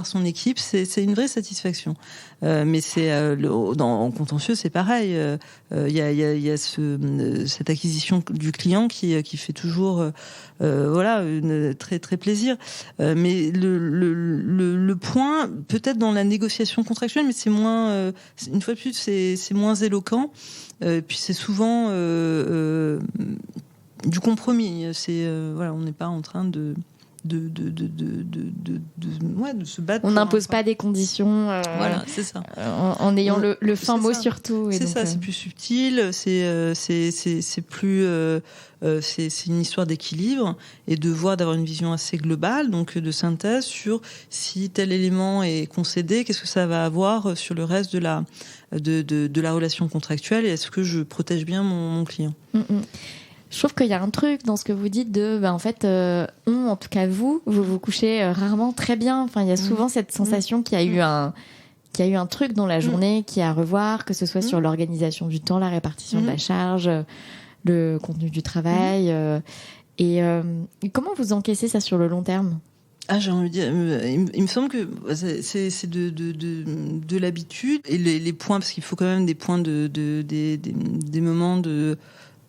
son équipe. C'est une vraie satisfaction. Mais en contentieux, c'est pareil. Il y a cette acquisition du client qui fait toujours très très plaisir. Mais le point, peut-être dans la négociation contractuelle, mais c'est moins. Une fois de plus, c'est moins éloquent. Puis c'est souvent du compromis. On n'est pas en train de se battre. On n'impose pas des conditions. Voilà, c'est ça. En ayant le fin mot surtout. C'est ça, c'est plus subtil. C'est plus. C'est une histoire d'équilibre et d'avoir une vision assez globale, donc de synthèse sur si tel élément est concédé, qu'est-ce que ça va avoir sur le reste de la relation contractuelle et est-ce que je protège bien mon client. Je trouve qu'il y a un truc dans ce que vous dites en fait, en tout cas vous vous couchez rarement très bien. Enfin, il y a souvent cette sensation qu'il y a eu un truc dans la journée qui est à revoir, que ce soit sur l'organisation du temps, la répartition de la charge, le contenu du travail. Et comment vous encaissez ça sur le long terme ? J'ai envie de dire, il me semble que c'est de l'habitude et les points, parce qu'il faut quand même des points des moments de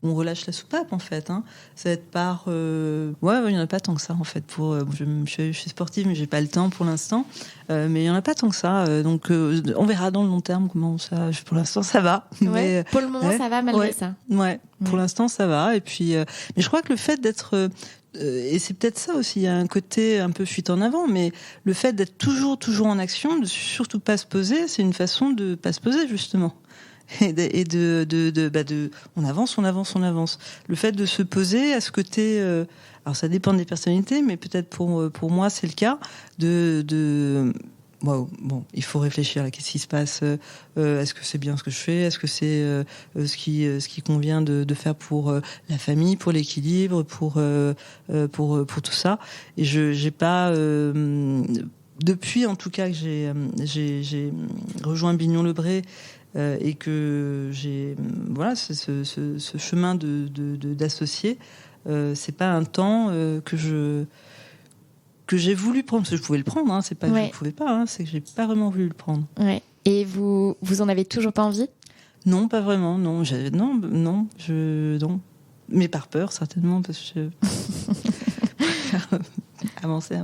on relâche la soupape en fait. Ça va être par... Ouais, il n'y en a pas tant que ça en fait. Je suis sportive mais j'ai pas le temps pour l'instant. Mais il n'y en a pas tant que ça. Donc on verra dans le long terme comment ça... Pour l'instant ça va. Ouais, mais, pour le moment ça va malgré ça. Ouais, pour l'instant ça va. Et puis, mais je crois que le fait d'être... et c'est peut-être ça aussi, il y a un côté un peu fuite en avant, mais le fait d'être toujours en action, de surtout pas se poser, c'est une façon de pas se poser justement. Et on avance. Le fait de se poser à ce côté, alors ça dépend des personnalités, mais peut-être pour moi c'est le cas bon, il faut réfléchir à qu'est-ce qui se passe. Est-ce que c'est bien ce que je fais? Est-ce que c'est ce qui convient de faire pour la famille, pour l'équilibre, pour tout ça? Et j'ai pas depuis en tout cas que j'ai rejoint Bignon-le-Bray. Et que j'ai ce chemin d'associer, c'est pas un temps que j'ai voulu prendre, parce que je pouvais le prendre, c'est pas que je pouvais pas, c'est que j'ai pas vraiment voulu le prendre. Ouais. Et vous en avez toujours pas envie? Non, pas vraiment, non, mais par peur certainement, parce que avancer.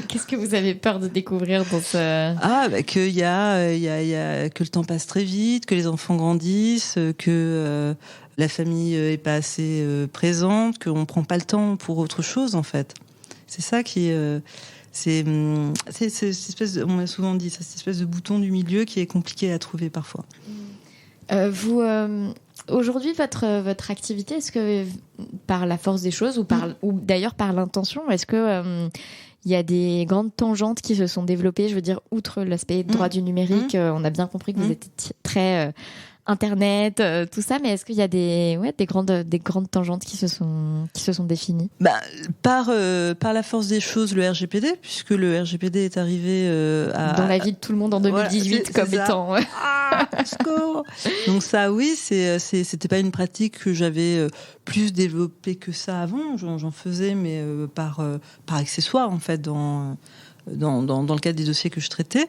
Qu'est-ce que vous avez peur de découvrir dans ce... qu'il y a que le temps passe très vite, que les enfants grandissent, que la famille est pas assez présente, qu'on prend pas le temps pour autre chose en fait. C'est ça qui c'est cette espèce de, on m'a souvent dit ça, cette espèce de bouton du milieu qui est compliqué à trouver parfois. Vous aujourd'hui votre activité, est-ce que par la force des choses ou d'ailleurs par l'intention, est-ce que il y a des grandes tangentes qui se sont développées, je veux dire, outre l'aspect droit du numérique, on a bien compris que vous étiez très Internet, tout ça, mais est-ce qu'il y a des grandes tangentes qui se sont définies? Par la force des choses, le RGPD, puisque le RGPD est arrivé dans la vie de tout le monde en 2018 comme étant... score. Donc ça, oui, c'était pas une pratique que j'avais plus développée que ça avant. J'en faisais, mais par accessoire, en fait, dans le cadre des dossiers que je traitais.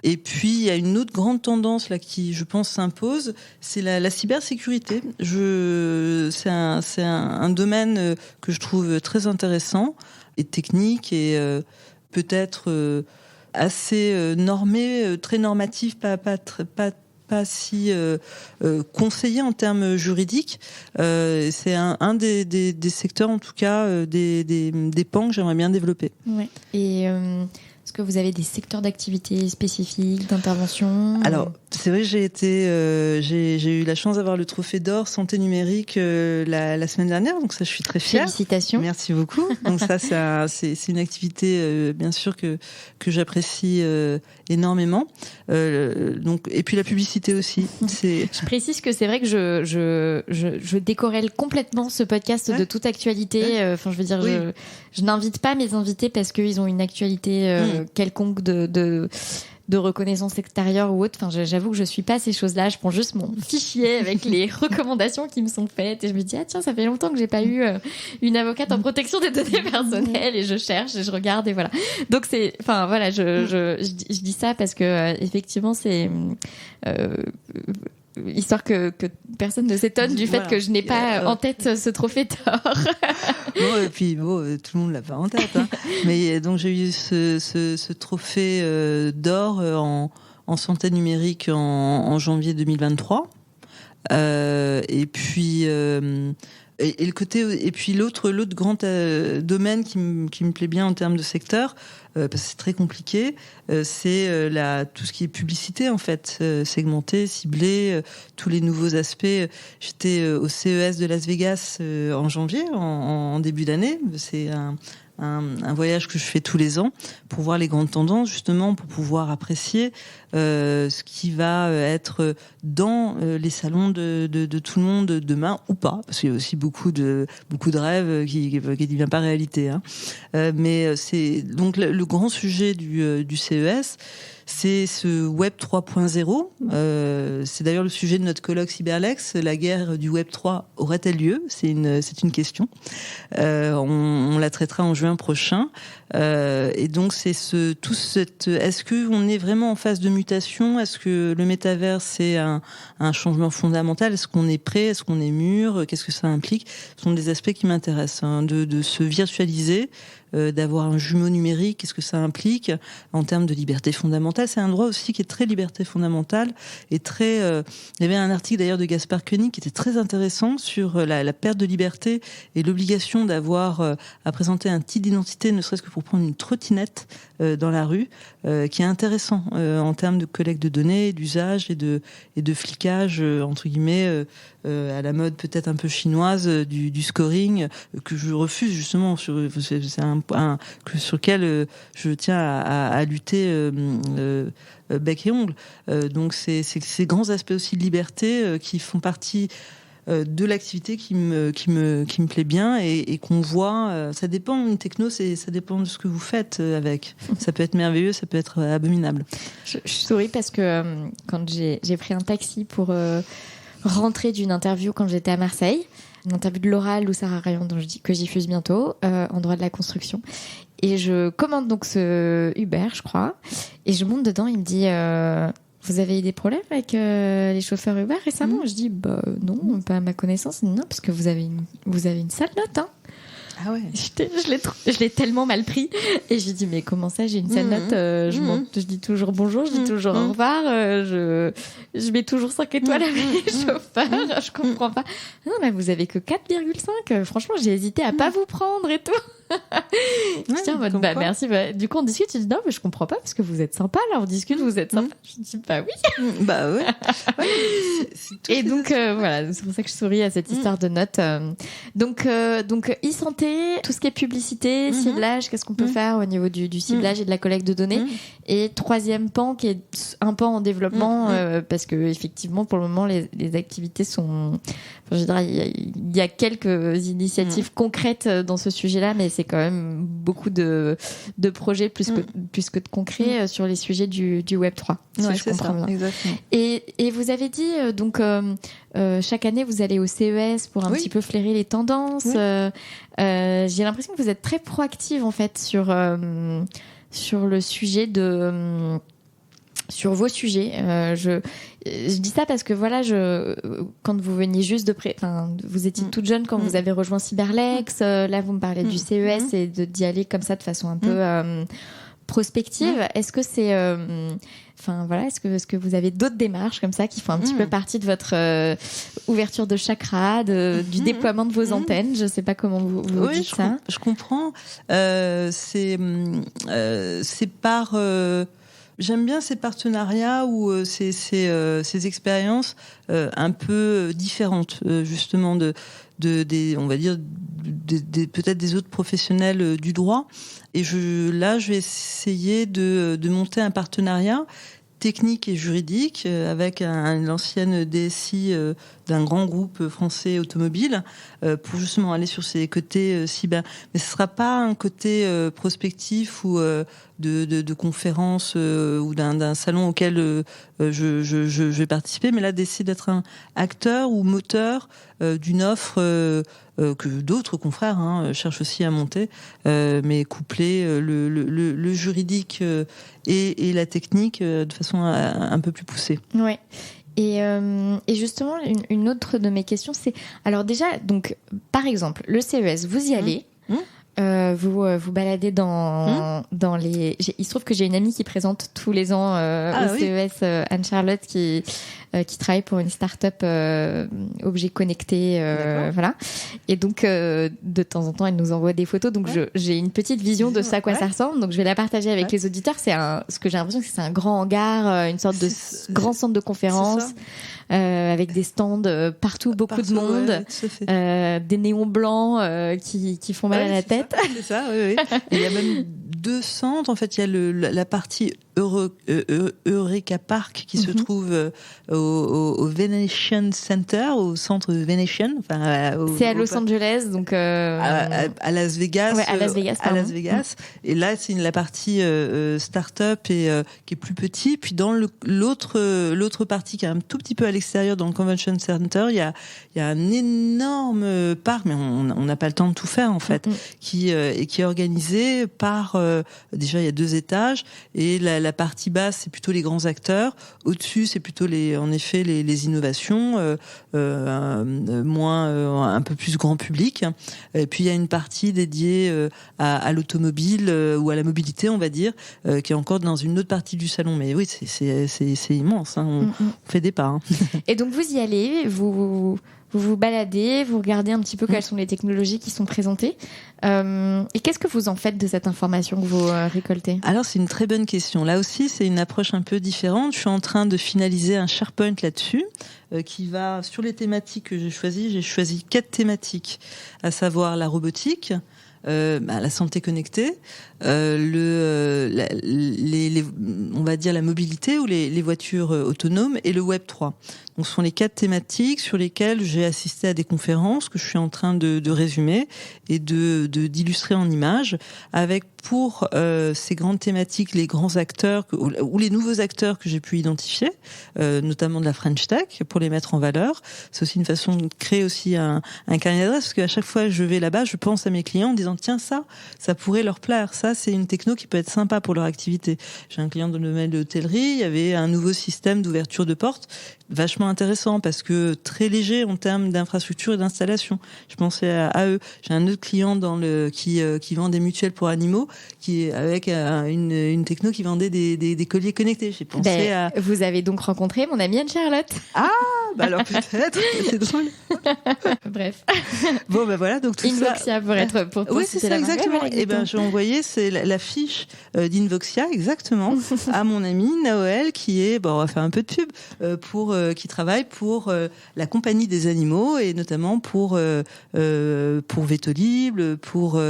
Et puis, il y a une autre grande tendance là qui, je pense, s'impose, c'est la cybersécurité. C'est un domaine que je trouve très intéressant et technique et peut-être assez normé, très normatif, pas si conseillé en termes juridiques. C'est un des secteurs, en tout cas, des pans que j'aimerais bien développer. Ouais. Et est-ce que vous avez des secteurs d'activité spécifiques, d'intervention? Alors, c'est vrai, j'ai eu la chance d'avoir le trophée d'or santé numérique la semaine dernière, donc ça, je suis très fière. Félicitations. Merci beaucoup. Donc ça, c'est une activité, bien sûr, que j'apprécie énormément. Donc, et puis la publicité aussi. Je précise que c'est vrai que je décorrèle complètement ce podcast de toute actualité. Enfin, je veux dire, je n'invite pas mes invités parce qu'ils ont une actualité quelconque de reconnaissance extérieure ou autre. Enfin, j'avoue que je suis pas ces choses-là. Je prends juste mon fichier avec les recommandations qui me sont faites et je me dis tiens, ça fait longtemps que j'ai pas eu une avocate en protection des données personnelles et je cherche et je regarde et voilà. Donc je dis ça parce que effectivement c'est histoire que personne ne s'étonne du fait que je n'ai pas en tête ce trophée d'or. Et puis tout le monde l'a pas en tête. Mais donc j'ai eu ce trophée d'or en santé numérique en janvier 2023. Et puis le côté et puis l'autre grand domaine qui me plaît bien en termes de secteur, parce que c'est très compliqué, c'est tout ce qui est publicité en fait, segmentée, ciblée, tous les nouveaux aspects. J'étais au CES de Las Vegas en janvier, en début d'année. C'est un voyage que je fais tous les ans pour voir les grandes tendances, justement, pour pouvoir apprécier ce qui va être dans les salons de tout le monde demain ou pas, parce qu'il y a aussi beaucoup de rêves qui ne deviennent pas réalité. Mais c'est donc le grand sujet du CES. c'est ce Web 3.0. C'est d'ailleurs le sujet de notre colloque Cyberlex. La guerre du Web 3 aurait-elle lieu ? C'est une question. On la traitera en juin prochain. Et donc c'est est-ce que on est vraiment en phase de mutation ? Est-ce que le métavers c'est un changement fondamental ? Est-ce qu'on est prêt ? Est-ce qu'on est mûr ? Qu'est-ce que ça implique ? Ce sont des aspects qui m'intéressent, hein, de se virtualiser, d'avoir un jumeau numérique. Qu'est-ce que ça implique en termes de liberté fondamentale ? C'est un droit aussi qui est très liberté fondamentale et très. Il y avait un article d'ailleurs de Gaspard Koenig qui était très intéressant sur la perte de liberté et l'obligation d'avoir à présenter un titre d'identité, ne serait-ce que pour prendre une trottinette dans la rue, qui est intéressant en termes de collecte de données, d'usage et de flicage entre guillemets à la mode peut-être un peu chinoise du scoring que je refuse justement. C'est un point sur lequel je tiens à lutter bec et ongle. Donc c'est ces grands aspects aussi de liberté qui font partie de l'activité qui me plaît bien et qu'on voit. Ça dépend, une techno, ça dépend de ce que vous faites avec. Ça peut être merveilleux, ça peut être abominable. Je souris parce que quand j'ai pris un taxi pour rentrer d'une interview quand j'étais à Marseille, une interview de Laura Loussara-Rayon que j'y diffuse bientôt, en droit de la construction. Et je commande donc ce Uber, je crois, et je monte dedans, il me dit... Vous avez eu des problèmes avec les chauffeurs Uber récemment ? Je dis non, pas à ma connaissance. Non, parce que vous avez une sale note, hein. Ah ouais. Je l'ai tellement mal pris et je lui dis mais comment ça j'ai une sale note, je dis toujours bonjour, je dis toujours au revoir, je mets toujours 5 étoiles avec les chauffeurs, je comprends pas. Non mais vous avez que 4,5, franchement j'ai hésité à pas vous prendre et tout. Je dis en mode merci, du coup on discute, tu dis non mais je comprends pas parce que vous êtes sympa là, on discute, vous êtes sympa. Je dis bah oui. Bah ouais. Et donc voilà, c'est pour ça que je souris à cette histoire de notes. Donc e-santé, tout ce qui est publicité, ciblage, qu'est-ce qu'on peut faire au niveau du ciblage et de la collecte de données. Et troisième pan qui est un pan en développement parce que effectivement pour le moment les activités sont, enfin, je dirais il y a quelques initiatives concrètes dans ce sujet-là, mais c'est quand même beaucoup de projets plus que de concret sur les sujets du Web 3. Si je comprends bien. Exactement. Et vous avez dit donc chaque année vous allez au CES pour un petit peu flairer les tendances. J'ai l'impression que vous êtes très proactive en fait sur le sujet sur vos sujets. Je dis ça parce que voilà, quand vous veniez juste vous étiez toute jeune quand vous avez rejoint Cyberlex. Là, vous me parlez du CES et d'y aller comme ça de façon un peu prospective. Est-ce que c'est, est-ce que vous avez d'autres démarches comme ça qui font un petit peu partie de votre ouverture de chakra, du déploiement de vos antennes? Je sais pas comment vous dites ça. Je comprends. C'est par j'aime bien ces partenariats ou ces expériences un peu différentes, justement des on va dire peut-être des autres professionnels du droit. Et je vais essayer de monter un partenariat technique et juridique avec l'ancienne DSI d'un grand groupe français automobile pour justement aller sur ces côtés cyber. Mais ce sera pas un côté prospectif ou de conférence ou d'un salon auquel je vais participer, mais là d'essayer d'être un acteur ou moteur d'une offre que d'autres confrères cherchent aussi à monter, mais coupler le juridique et la technique de façon un peu plus poussée. Ouais. Et justement, une autre de mes questions, c'est alors déjà, donc par exemple, le CES, vous y allez. Vous baladez dans les... Il se trouve que j'ai une amie qui présente tous les ans au CES, Anne-Charlotte, qui travaille pour une start-up objets connectés, voilà. Et donc, de temps en temps, elle nous envoie des photos. Donc, j'ai une petite vision de ça, à quoi ça ressemble. Donc, je vais la partager avec les auditeurs. Ce que j'ai l'impression, c'est un grand hangar, une sorte de grand centre de conférence. Avec des stands partout, beaucoup de monde, des néons blancs qui font mal à la tête. C'est ça, oui. Et il y a même deux centres. En fait, il y a la partie Eureka Park qui se trouve au Venetian Center, au centre de Venetian. C'est à Los Angeles, donc à Las Vegas. Ouais, à Las Vegas. À Las Vegas. Et là, c'est la partie start-up et qui est plus petit. Puis dans l'autre partie qui est un tout petit peu à l'extérieur, dans le Convention Center, il y a un énorme parc, mais on n'a pas le temps de tout faire en fait, qui est organisé par déjà il y a 2 étages et la partie basse c'est plutôt les grands acteurs, au-dessus c'est plutôt les innovations un peu plus grand public, et puis il y a une partie dédiée à l'automobile ou à la mobilité on va dire, qui est encore dans une autre partie du salon, mais oui c'est immense, hein. On fait des pas, hein. Et donc vous y allez, vous baladez, vous regardez un petit peu quelles sont les technologies qui sont présentées. Et qu'est-ce que vous en faites de cette information que vous récoltez ? Alors, c'est une très bonne question. Là aussi, c'est une approche un peu différente. Je suis en train de finaliser un SharePoint là-dessus, qui va sur les thématiques que j'ai choisies. J'ai choisi 4 thématiques, à savoir la robotique, la santé connectée, on va dire la mobilité ou les voitures autonomes et le Web 3. Donc ce sont les 4 thématiques sur lesquelles j'ai assisté à des conférences que je suis en train de résumer et d'illustrer en images, avec pour ces grandes thématiques les grands acteurs ou les nouveaux acteurs que j'ai pu identifier, notamment de la French Tech, pour les mettre en valeur. C'est aussi une façon de créer aussi un carnet d'adresses, parce qu'à chaque fois que je vais là-bas, je pense à mes clients en disant tiens, ça pourrait leur plaire, ça c'est une techno qui peut être sympa pour leur activité. J'ai un client dans le domaine de l'hôtellerie, il y avait un nouveau système d'ouverture de porte vachement intéressant parce que très léger en termes d'infrastructure et d'installation. Je pensais à eux. J'ai un autre client qui vend des mutuelles pour animaux, qui est avec une techno qui vendait des colliers connectés. J'ai pensé à... Vous avez donc rencontré mon amie Anne-Charlotte. Ah, alors peut-être, c'est drôle. Bref. Bon, voilà, donc tout Invoxia, ça... pour oui, c'est ça, exactement. Et j'ai envoyé la fiche d'Invoxia, exactement, à mon amie Naoël, qui est, on va faire un peu de pub, qui travaille pour la compagnie des animaux, et notamment pour Vétolib, pour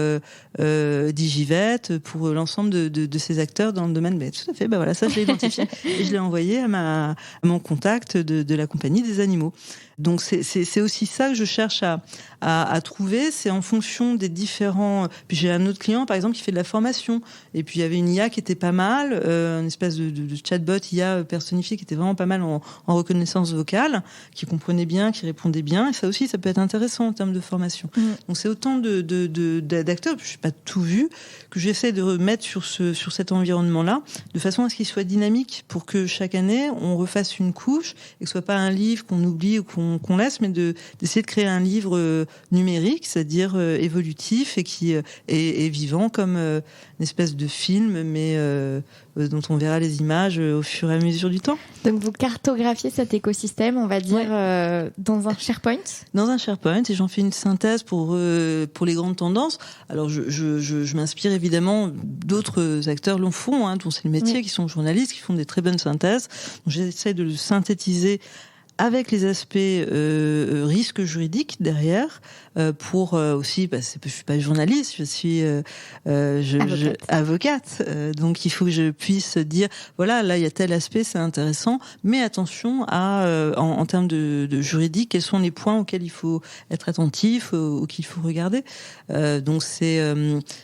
Digivet, pour l'ensemble de ces acteurs dans le domaine. Mais tout à fait, voilà, ça je l'ai identifié et je l'ai envoyé à mon contact de la compagnie des animaux. Donc c'est aussi ça que je cherche à trouver, c'est en fonction des différents... Puis j'ai un autre client par exemple qui fait de la formation, et puis il y avait une IA qui était pas mal, une espèce de chatbot IA personnifié qui était vraiment pas mal en reconnaissance vocale, qui comprenait bien, qui répondait bien, et ça aussi ça peut être intéressant en termes de formation. Donc c'est autant d'acteurs, je n'ai pas tout vu, que j'essaie de remettre sur cet environnement-là, de façon à ce qu'il soit dynamique, pour que chaque année on refasse une couche, et que ce soit pas un livre qu'on oublie ou qu'on laisse, mais d'essayer de créer un livre numérique, c'est-à-dire évolutif, et qui est vivant comme une espèce de film, mais dont on verra les images au fur et à mesure du temps. Donc vous cartographiez cet écosystème, on va dire, dans un SharePoint ? Dans un SharePoint, et j'en fais une synthèse pour les grandes tendances. Alors je m'inspire évidemment, d'autres acteurs l'en font, hein, dont c'est le métier, qui sont journalistes, qui font des très bonnes synthèses. Donc j'essaie de le synthétiser avec les aspects risques juridiques derrière, pour aussi, je suis pas journaliste, je suis avocate, donc il faut que je puisse dire voilà, là il y a tel aspect, c'est intéressant, mais attention à en termes de juridique, quels sont les points auxquels il faut être attentif, ou qu'il faut regarder. Donc c'est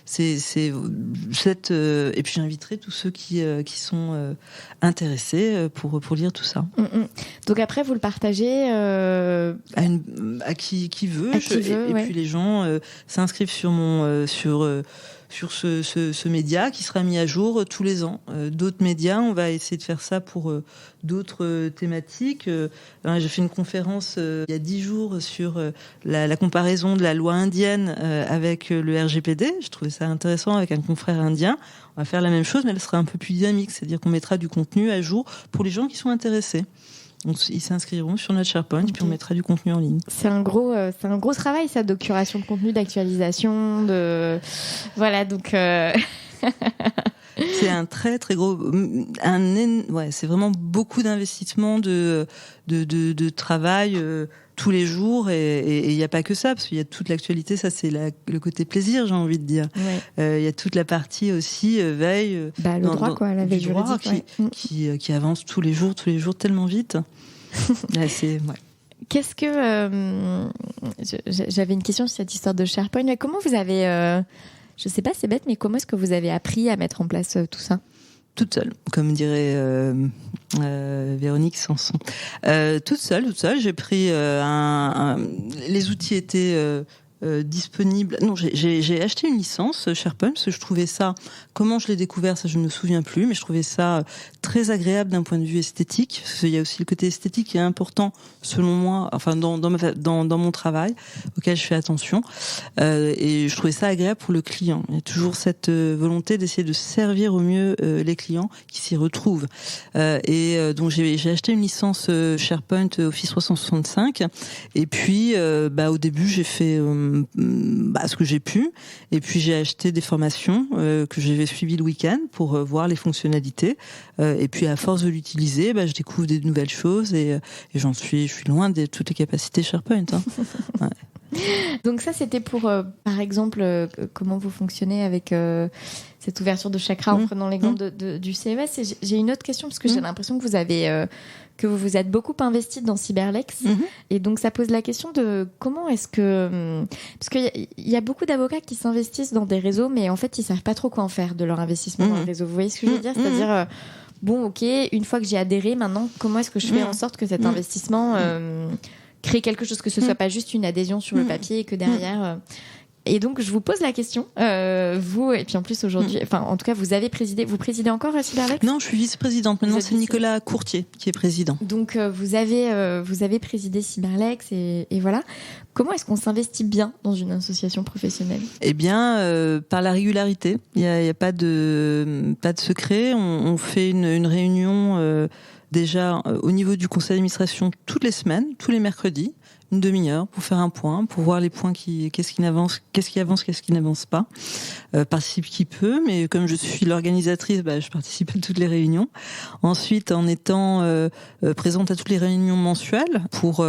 cette et puis j'inviterai tous ceux qui sont intéressés pour lire tout ça. Donc après vous le partagez à qui veut, et puis les gens s'inscrivent sur sur ce média qui sera mis à jour tous les ans. D'autres médias, on va essayer de faire ça pour d'autres thématiques. J'ai fait une conférence il y a 10 jours sur la comparaison de la loi indienne avec le RGPD. Je trouvais ça intéressant avec un confrère indien. On va faire la même chose, mais elle sera un peu plus dynamique, c'est-à-dire qu'on mettra du contenu à jour pour les gens qui sont intéressés. Donc, ils s'inscriront sur notre SharePoint, puis on mettra du contenu en ligne. C'est un gros travail, ça, de curation de contenu, d'actualisation, voilà, donc. C'est un très très gros, c'est vraiment beaucoup d'investissement de travail tous les jours, et il n'y a pas que ça, parce qu'il y a toute l'actualité, ça c'est le côté plaisir, j'ai envie de dire. Il y a toute la partie aussi veille, le droit, quoi, la veille juridique, qui avance tous les jours tellement vite. Qu'est-ce que j'avais une question sur cette histoire de SharePoint, mais comment vous avez je sais pas, c'est bête, mais comment est-ce que vous avez appris à mettre en place tout ça? Toute seule, comme dirait Véronique Sanson. Toute seule. J'ai pris les outils étaient disponibles. Non, j'ai acheté une licence SharePoint parce que je trouvais ça. Comment je l'ai découvert, ça je ne me souviens plus, mais je trouvais ça très agréable d'un point de vue esthétique. Parce qu'il y a aussi le côté esthétique qui est important selon moi, enfin dans mon travail auquel je fais attention. Et je trouvais ça agréable pour le client. Il y a toujours cette volonté d'essayer de servir au mieux les clients qui s'y retrouvent. Donc j'ai acheté une licence SharePoint Office 365. Et puis au début j'ai fait ce que j'ai pu, et puis j'ai acheté des formations que j'avais suivies le week-end pour voir les fonctionnalités, et puis à force de l'utiliser, je découvre des nouvelles choses, et je suis loin de toutes les capacités SharePoint. Donc ça, c'était pour, par exemple, comment vous fonctionnez avec cette ouverture de chakra en prenant l'exemple du CMS. Et j'ai une autre question, parce que j'ai l'impression que vous vous êtes beaucoup investi dans Cyberlex. Et donc ça pose la question de comment est-ce que... Parce qu'il y a beaucoup d'avocats qui s'investissent dans des réseaux, mais en fait, ils savent pas trop quoi en faire de leur investissement dans le réseau. Vous voyez ce que je veux dire? C'est-à-dire... bon, ok, une fois que j'ai adhéré, maintenant, comment est-ce que je fais en sorte que cet investissement... créer quelque chose, que ce soit pas juste une adhésion sur le papier, et que derrière... Et donc, je vous pose la question, vous, et puis en plus aujourd'hui, en tout cas, vous présidez encore Cyberlex? Non, je suis vice-présidente. Maintenant, c'est Nicolas Courtier qui est président. Donc, vous avez présidé Cyberlex, et voilà. Comment est-ce qu'on s'investit bien dans une association professionnelle? Eh bien, par la régularité. Il y a pas de secret. On fait une réunion déjà au niveau du conseil d'administration toutes les semaines, tous les mercredis, une demi-heure pour faire un point, pour voir les points qu'est-ce qui avance, qu'est-ce qui n'avance pas. Participe qui peut, mais comme je suis l'organisatrice, je participe à toutes les réunions. Ensuite, en étant présente à toutes les réunions mensuelles pour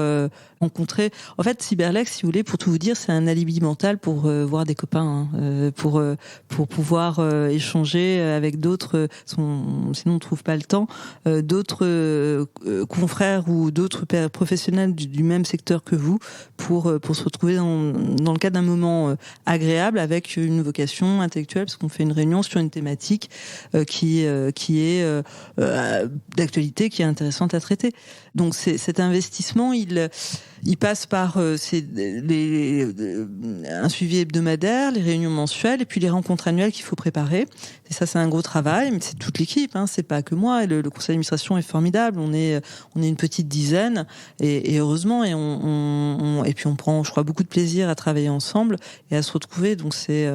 rencontrer. En fait, Cyberlex, si vous voulez, pour tout vous dire, c'est un alibi mental pour voir des copains, pour pouvoir échanger avec d'autres. Sinon, on trouve pas le temps. D'autres confrères ou d'autres professionnels du même secteur que vous pour se retrouver dans le cadre d'un moment agréable avec une vocation intellectuelle, parce qu'on fait une réunion sur une thématique qui est d'actualité, qui est intéressante à traiter. Donc cet investissement, il passe par un suivi hebdomadaire, les réunions mensuelles et puis les rencontres annuelles qu'il faut préparer. Et ça, c'est un gros travail, mais c'est toute l'équipe, c'est pas que moi. Et le conseil d'administration est formidable. On est une petite dizaine, et heureusement, et puis on prend, je crois, beaucoup de plaisir à travailler ensemble et à se retrouver. Donc c'est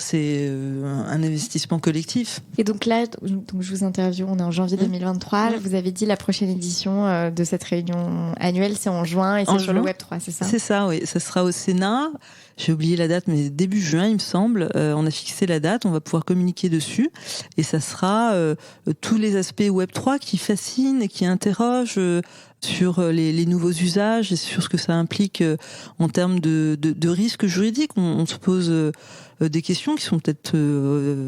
un investissement collectif. Et donc là, je vous interviewe, on est en janvier 2023. Vous avez dit la prochaine édition de cette réunion annuelle, c'est en juin, et c'est sur le Web3, c'est ça? C'est ça, oui. Ça sera au Sénat. J'ai oublié la date, mais début juin, il me semble. On a fixé la date, on va pouvoir communiquer dessus. Et ça sera tous les aspects Web3 qui fascinent et qui interrogent sur les nouveaux usages et sur ce que ça implique en termes de risques juridiques. On se pose des questions qui sont peut-être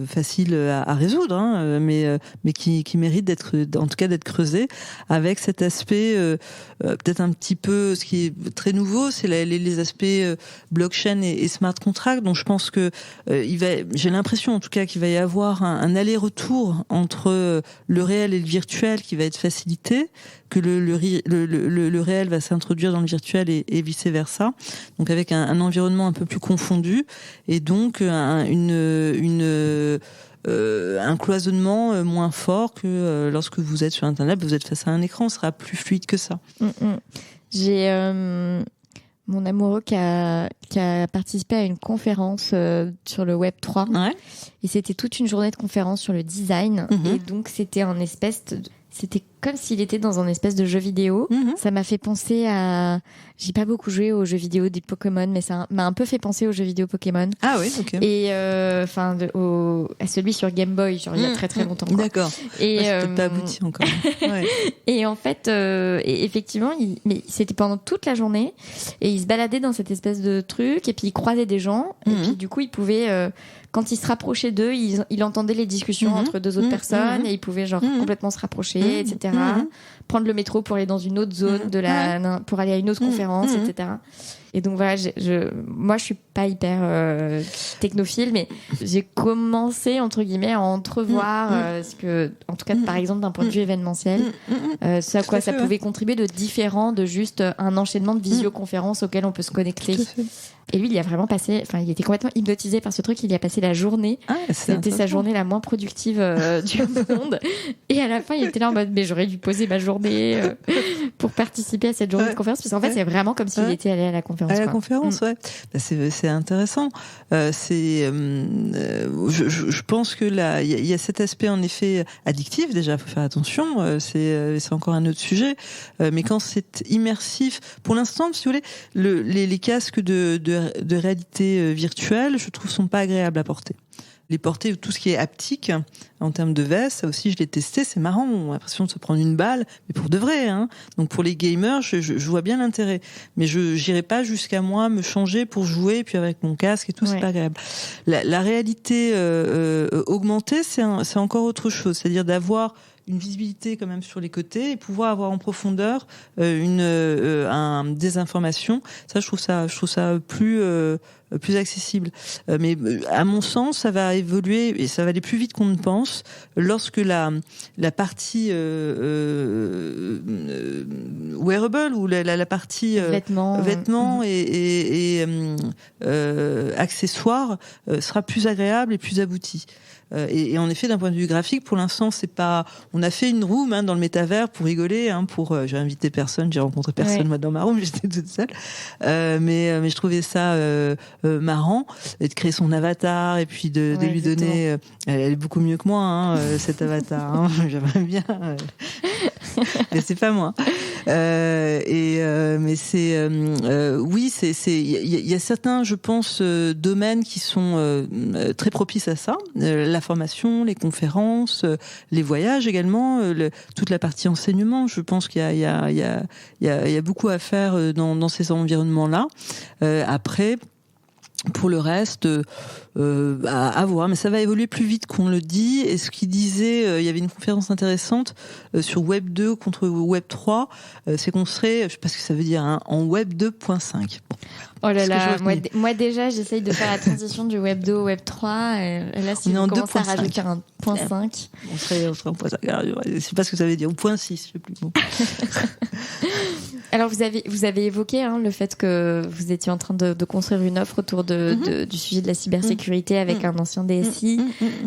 faciles à résoudre, mais qui méritent d'être, en tout cas, d'être creusées avec cet aspect peut-être un petit peu, ce qui est très nouveau, c'est les aspects blockchain et smart contract. Donc je pense que j'ai l'impression en tout cas qu'il va y avoir un aller-retour entre le réel et le virtuel qui va être facilité, que le réel va s'introduire dans le virtuel et vice versa. Donc avec un environnement un peu plus confondu, et donc un cloisonnement moins fort que lorsque vous êtes sur Internet, vous êtes face à un écran, ce sera plus fluide que ça. J'ai mon amoureux qui a participé à une conférence sur le Web3. Ouais. Et c'était toute une journée de conférence sur le design. Et donc, c'était un espèce C'était comme s'il était dans un espèce de jeu vidéo. Ça m'a fait penser à... J'ai pas beaucoup joué aux jeux vidéo des Pokémon, mais ça m'a un peu fait penser aux jeux vidéo Pokémon. Ah oui, ok. Et à celui sur Game Boy, genre il y a très très longtemps. Quoi. D'accord. Et c'est peut-être pas abouti encore. Ouais. Et en fait, et effectivement, mais c'était pendant toute la journée, et il se baladait dans cette espèce de truc, et puis il croisait des gens, et puis du coup il pouvait... quand il se rapprochait d'eux, il entendait les discussions entre deux autres personnes et il pouvait genre complètement se rapprocher, etc. Prendre le métro pour aller dans une autre zone pour aller à une autre conférence, etc. Et donc voilà, moi je suis pas hyper technophile, mais j'ai commencé entre guillemets à entrevoir ce que, en tout cas par exemple d'un point de vue événementiel, ce à quoi ça pouvait contribuer de différent de juste un enchaînement de visioconférences auxquelles on peut se connecter. Et lui, il a vraiment passé, enfin, il était complètement hypnotisé par ce truc. Il y a passé la journée. C'était sa journée la moins productive du monde. Et à la fin, il était là en mode, mais j'aurais dû poser ma journée pour participer à cette journée de conférence. Parce qu'en fait, c'est vraiment comme s'il était allé à la conférence. À la conférence, ouais. Bah, c'est intéressant. Je pense que là, il y a cet aspect en effet addictif. Déjà, faut faire attention. C'est encore un autre sujet. Mais quand c'est immersif, pour l'instant, si vous voulez, les casques de réalité virtuelle, je trouve, sont pas agréables à porter. Les porter, tout ce qui est haptique, en termes de veste, ça aussi, je l'ai testé, c'est marrant, on a l'impression de se prendre une balle, mais pour de vrai, hein. Donc pour les gamers, je vois bien l'intérêt. Mais je n'irai pas jusqu'à moi me changer pour jouer, puis avec mon casque et tout, c'est pas agréable. La réalité augmentée, c'est encore autre chose, c'est-à-dire d'avoir une visibilité quand même sur les côtés et pouvoir avoir en profondeur des informations. Ça, je trouve ça plus accessible. Mais à mon sens, ça va évoluer et ça va aller plus vite qu'on ne pense lorsque la partie wearable ou la partie vêtements et accessoires sera plus agréable et plus aboutie. Et en effet, d'un point de vue graphique, pour l'instant, c'est pas. On a fait une room dans le métavers pour rigoler. J'ai invité personne, j'ai rencontré personne moi dans ma room, j'étais toute seule. Mais je trouvais ça marrant et de créer son avatar et puis de lui donner. Elle est beaucoup mieux que moi, cet avatar. J'aimerais bien. Mais c'est pas moi. Mais c'est oui, il y a certains, je pense, domaines qui sont très propices à ça. La formation, les conférences, les voyages également, toute la partie enseignement. Je pense qu'il y a beaucoup à faire dans ces environnements-là. Après, pour le reste, à voir, mais ça va évoluer plus vite qu'on le dit. Et ce qu'il disait, il y avait une conférence intéressante sur Web 2 contre Web 3, c'est qu'on serait, je sais pas ce que ça veut dire, en Web 2.5. Bon. Oh là là, moi déjà, j'essaye de faire la transition du Web 2 au Web 3. Et là, si on commence à rajouter un point 5... On serait en point 5. Je sais pas ce que ça veut dire, ou point 6, je sais plus. Bon. Alors, vous avez évoqué le fait que vous étiez en train de construire une offre autour du sujet de la cybersécurité avec un ancien DSI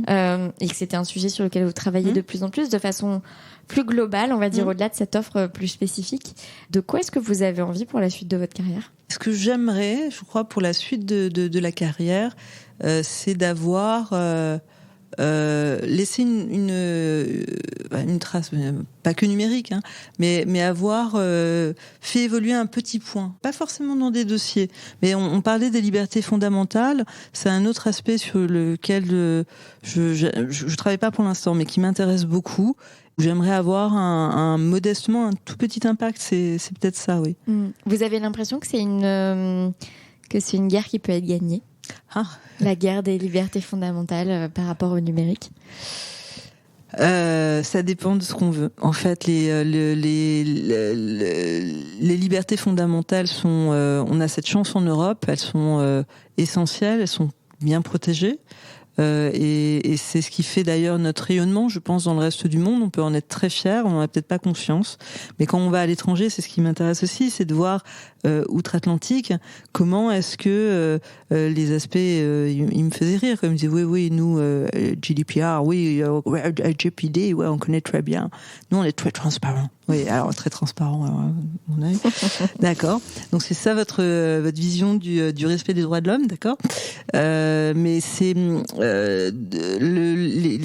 et que c'était un sujet sur lequel vous travaillez de plus en plus de façon plus globale, on va dire, au-delà de cette offre plus spécifique. De quoi est-ce que vous avez envie pour la suite de votre carrière ? Ce que j'aimerais, je crois, pour la suite de la carrière, c'est d'avoir... laisser une trace, pas que numérique, mais avoir fait évoluer un petit point, pas forcément dans des dossiers, mais on parlait des libertés fondamentales, c'est un autre aspect sur lequel je travaille pas pour l'instant, mais qui m'intéresse beaucoup. J'aimerais avoir modestement un tout petit impact, c'est peut-être ça, oui. Vous avez l'impression que c'est une guerre qui peut être gagnée ? La guerre des libertés fondamentales par rapport au numérique. Ça dépend de ce qu'on veut. En fait, les libertés fondamentales sont. On a cette chance en Europe. Elles sont essentielles. Elles sont bien protégées. Et c'est ce qui fait d'ailleurs notre rayonnement, je pense, dans le reste du monde. On peut en être très fier, on n'en a peut-être pas conscience. Mais quand on va à l'étranger, c'est ce qui m'intéresse aussi, c'est de voir outre-Atlantique comment est-ce que les aspects, ils me faisaient rire. Comme ils disaient, oui, nous, GDPR, oui, RGPD, ouais, on connaît très bien. Nous, on est très transparent. Oui, alors très transparent, à mon avis. D'accord. Donc c'est ça votre vision du respect des droits de l'homme, d'accord. Mais c'est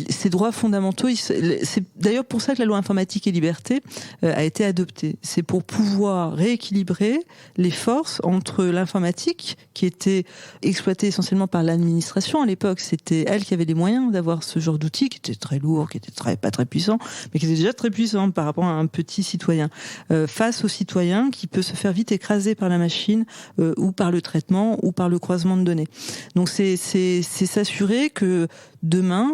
ces droits fondamentaux, c'est d'ailleurs pour ça que la loi informatique et liberté a été adoptée. C'est pour pouvoir rééquilibrer les forces entre l'informatique, qui était exploitée essentiellement par l'administration à l'époque. C'était elle qui avait les moyens d'avoir ce genre d'outils, qui était très lourd, qui était pas très puissant, mais qui était déjà très puissant par rapport à un petit citoyen, face au citoyen qui peut se faire vite écraser par la machine ou par le traitement ou par le croisement de données. Donc c'est s'assurer que demain,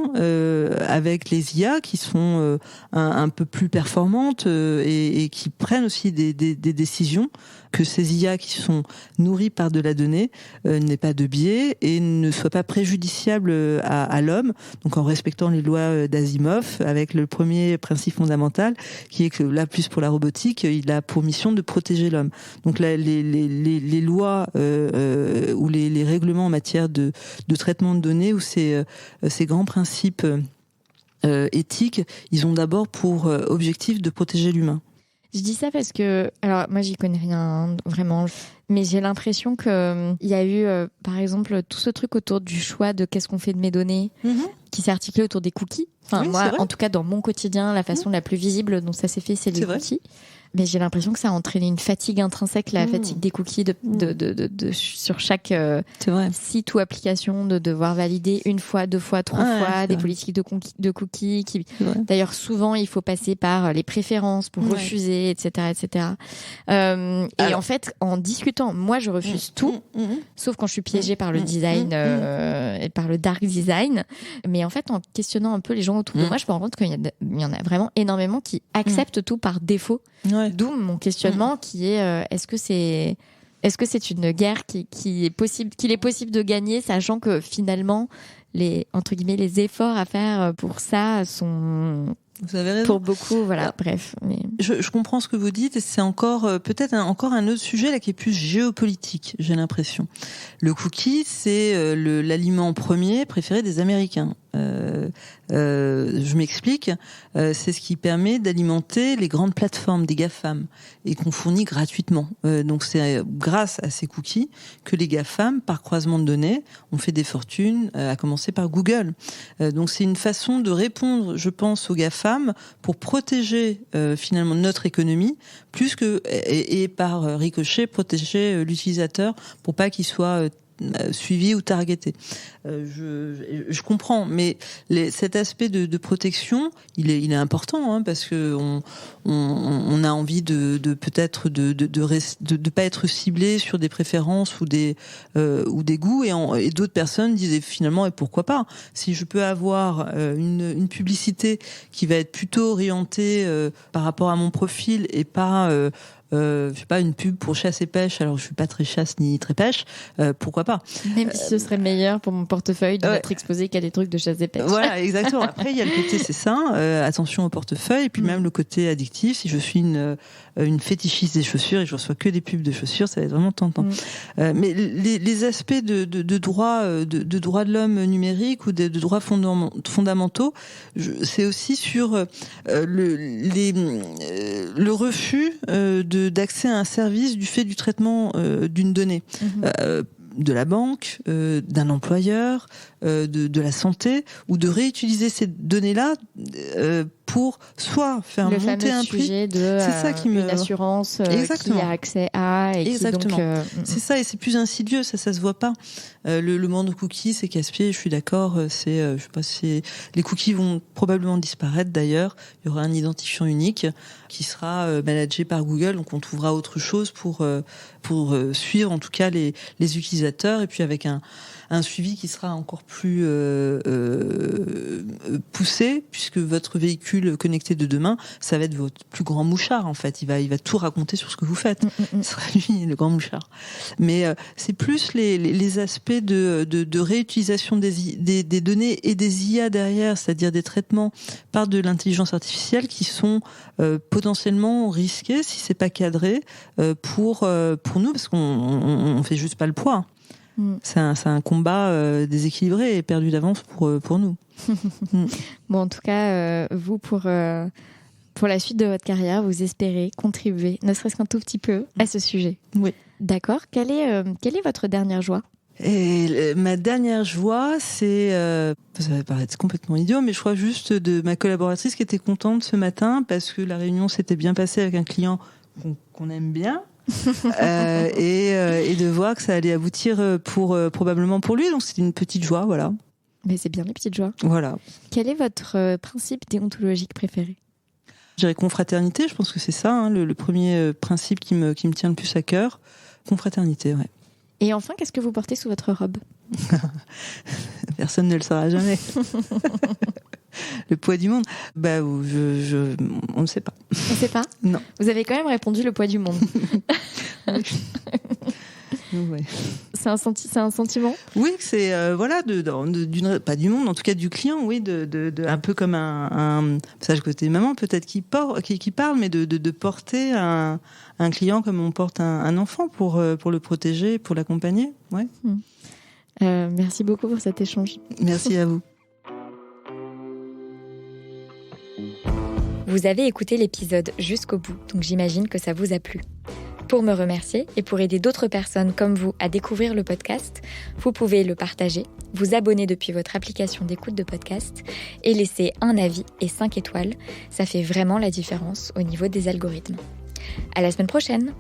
avec les IA qui sont un peu plus performantes et qui prennent aussi des décisions, que ces IA qui sont nourries par de la donnée n'aient pas de biais et ne soient pas préjudiciables à l'homme, donc en respectant les lois d'Asimov, avec le premier principe fondamental qui est que là, plus pour la robotique, il a pour mission de protéger l'homme. Donc là, les lois ou les règlements en matière de traitement de données ou ces grands principes éthiques, ils ont d'abord pour objectif de protéger l'humain. Je dis ça parce que, alors moi j'y connais rien vraiment, mais j'ai l'impression que il y a eu, par exemple, tout ce truc autour du choix de qu'est-ce qu'on fait de mes données, qui s'est articulé autour des cookies. Enfin oui, moi, en tout cas dans mon quotidien, la façon la plus visible dont ça s'est fait, c'est les cookies. Mais j'ai l'impression que ça a entraîné une fatigue intrinsèque, la fatigue des cookies sur chaque site ou application, de devoir valider une fois, deux fois, trois fois des politiques de cookies. D'ailleurs, souvent, il faut passer par les préférences pour refuser, etc., etc. Et en fait, en discutant, moi, je refuse tout, sauf quand je suis piégée par le design et par le dark design. Mais en fait, en questionnant un peu les gens autour de moi, je me rends compte qu'il y en a vraiment énormément qui acceptent tout par défaut. D'où mon questionnement qui est est-ce que c'est une guerre qu'il est possible de gagner, sachant que finalement les entre guillemets les efforts à faire pour ça sont Vous avez raison. Pour beaucoup, voilà, bref. Mais... Je comprends ce que vous dites, et c'est encore peut-être encore un autre sujet là qui est plus géopolitique, j'ai l'impression. Le cookie, c'est l'aliment premier préféré des Américains. Je m'explique. C'est ce qui permet d'alimenter les grandes plateformes des GAFAM et qu'on fournit gratuitement. Donc c'est grâce à ces cookies que les GAFAM, par croisement de données, ont fait des fortunes, à commencer par Google. Donc c'est une façon de répondre, je pense, aux GAFAM pour protéger finalement notre économie, plus que et par ricochet protéger l'utilisateur pour pas qu'il soit suivi ou targeté. Je comprends, mais cet aspect de protection, il est important, hein, parce que on a envie de peut-être de pas être ciblé sur des préférences ou des goûts, et d'autres personnes disaient finalement, et pourquoi pas, si je peux avoir une publicité qui va être plutôt orientée par rapport à mon profil et pas je sais pas, une pub pour chasse et pêche, alors je suis pas très chasse ni très pêche, pourquoi pas. Même si ce serait meilleur pour mon portefeuille de n'être exposé qu'à des trucs de chasse et pêche. Voilà, exactement. Après, il y a le côté, c'est ça, attention au portefeuille, et puis même le côté addictif. Si je suis une fétichiste des chaussures et je reçois que des pubs de chaussures, ça va être vraiment tentant. Mais les aspects de droits de l'homme numérique ou de droits fondamentaux, c'est aussi sur le refus d'accès à un service du fait du traitement d'une donnée. De la banque, d'un employeur, de la santé, ou de réutiliser ces données-là pour soit faire monter un prix. Sujet de c'est ça qui une assurance qui a accès à et exactement. Qui donc, c'est ça, et c'est plus insidieux, ça se voit pas. Le monde cookies, c'est casse-pied, je suis d'accord. Je sais pas, les cookies vont probablement disparaître d'ailleurs. Il y aura un identifiant unique qui sera managé par Google, donc on trouvera autre chose pour suivre en tout cas les utilisateurs, et puis avec un suivi qui sera encore plus poussé, puisque votre véhicule connecté de demain, ça va être votre plus grand mouchard en fait. Il va tout raconter sur ce que vous faites. Ce sera lui le grand mouchard. Mais c'est plus les aspects de réutilisation des données et des IA derrière, c'est-à-dire des traitements par de l'intelligence artificielle qui sont potentiellement risqués si c'est pas cadré pour nous, parce qu'on fait juste pas le poids. C'est un combat déséquilibré et perdu d'avance pour nous. Bon, en tout cas, vous, pour la suite de votre carrière, vous espérez contribuer, ne serait-ce qu'un tout petit peu, à ce sujet. Oui. D'accord. Quelle est votre dernière joie ? Et ma dernière joie, c'est, ça va paraître complètement idiot, mais je crois juste de ma collaboratrice qui était contente ce matin parce que la réunion s'était bien passée avec un client qu'on aime bien. Et de voir que ça allait aboutir probablement pour lui. Donc c'était une petite joie, voilà. Mais c'est bien les petites joies. Voilà. Quel est votre principe déontologique préféré ? Je dirais confraternité, je pense que c'est ça, hein, le premier principe qui me tient le plus à cœur. Confraternité, ouais. Et enfin, qu'est-ce que vous portez sous votre robe ? Personne ne le saura jamais. Le poids du monde. Bah, on ne sait pas. On ne sait pas ? Non. Vous avez quand même répondu le poids du monde. Ouais. C'est un sentiment ? Oui, c'est pas du monde, en tout cas du client, oui, un peu comme un passage côté maman peut-être qui parle, mais de porter un client comme on porte un enfant pour le protéger, pour l'accompagner, ouais. Merci beaucoup pour cet échange. Merci à vous. Vous avez écouté l'épisode jusqu'au bout, donc j'imagine que ça vous a plu. Pour me remercier et pour aider d'autres personnes comme vous à découvrir le podcast, vous pouvez le partager, vous abonner depuis votre application d'écoute de podcast et laisser un avis et 5 étoiles. Ça fait vraiment la différence au niveau des algorithmes. À la semaine prochaine!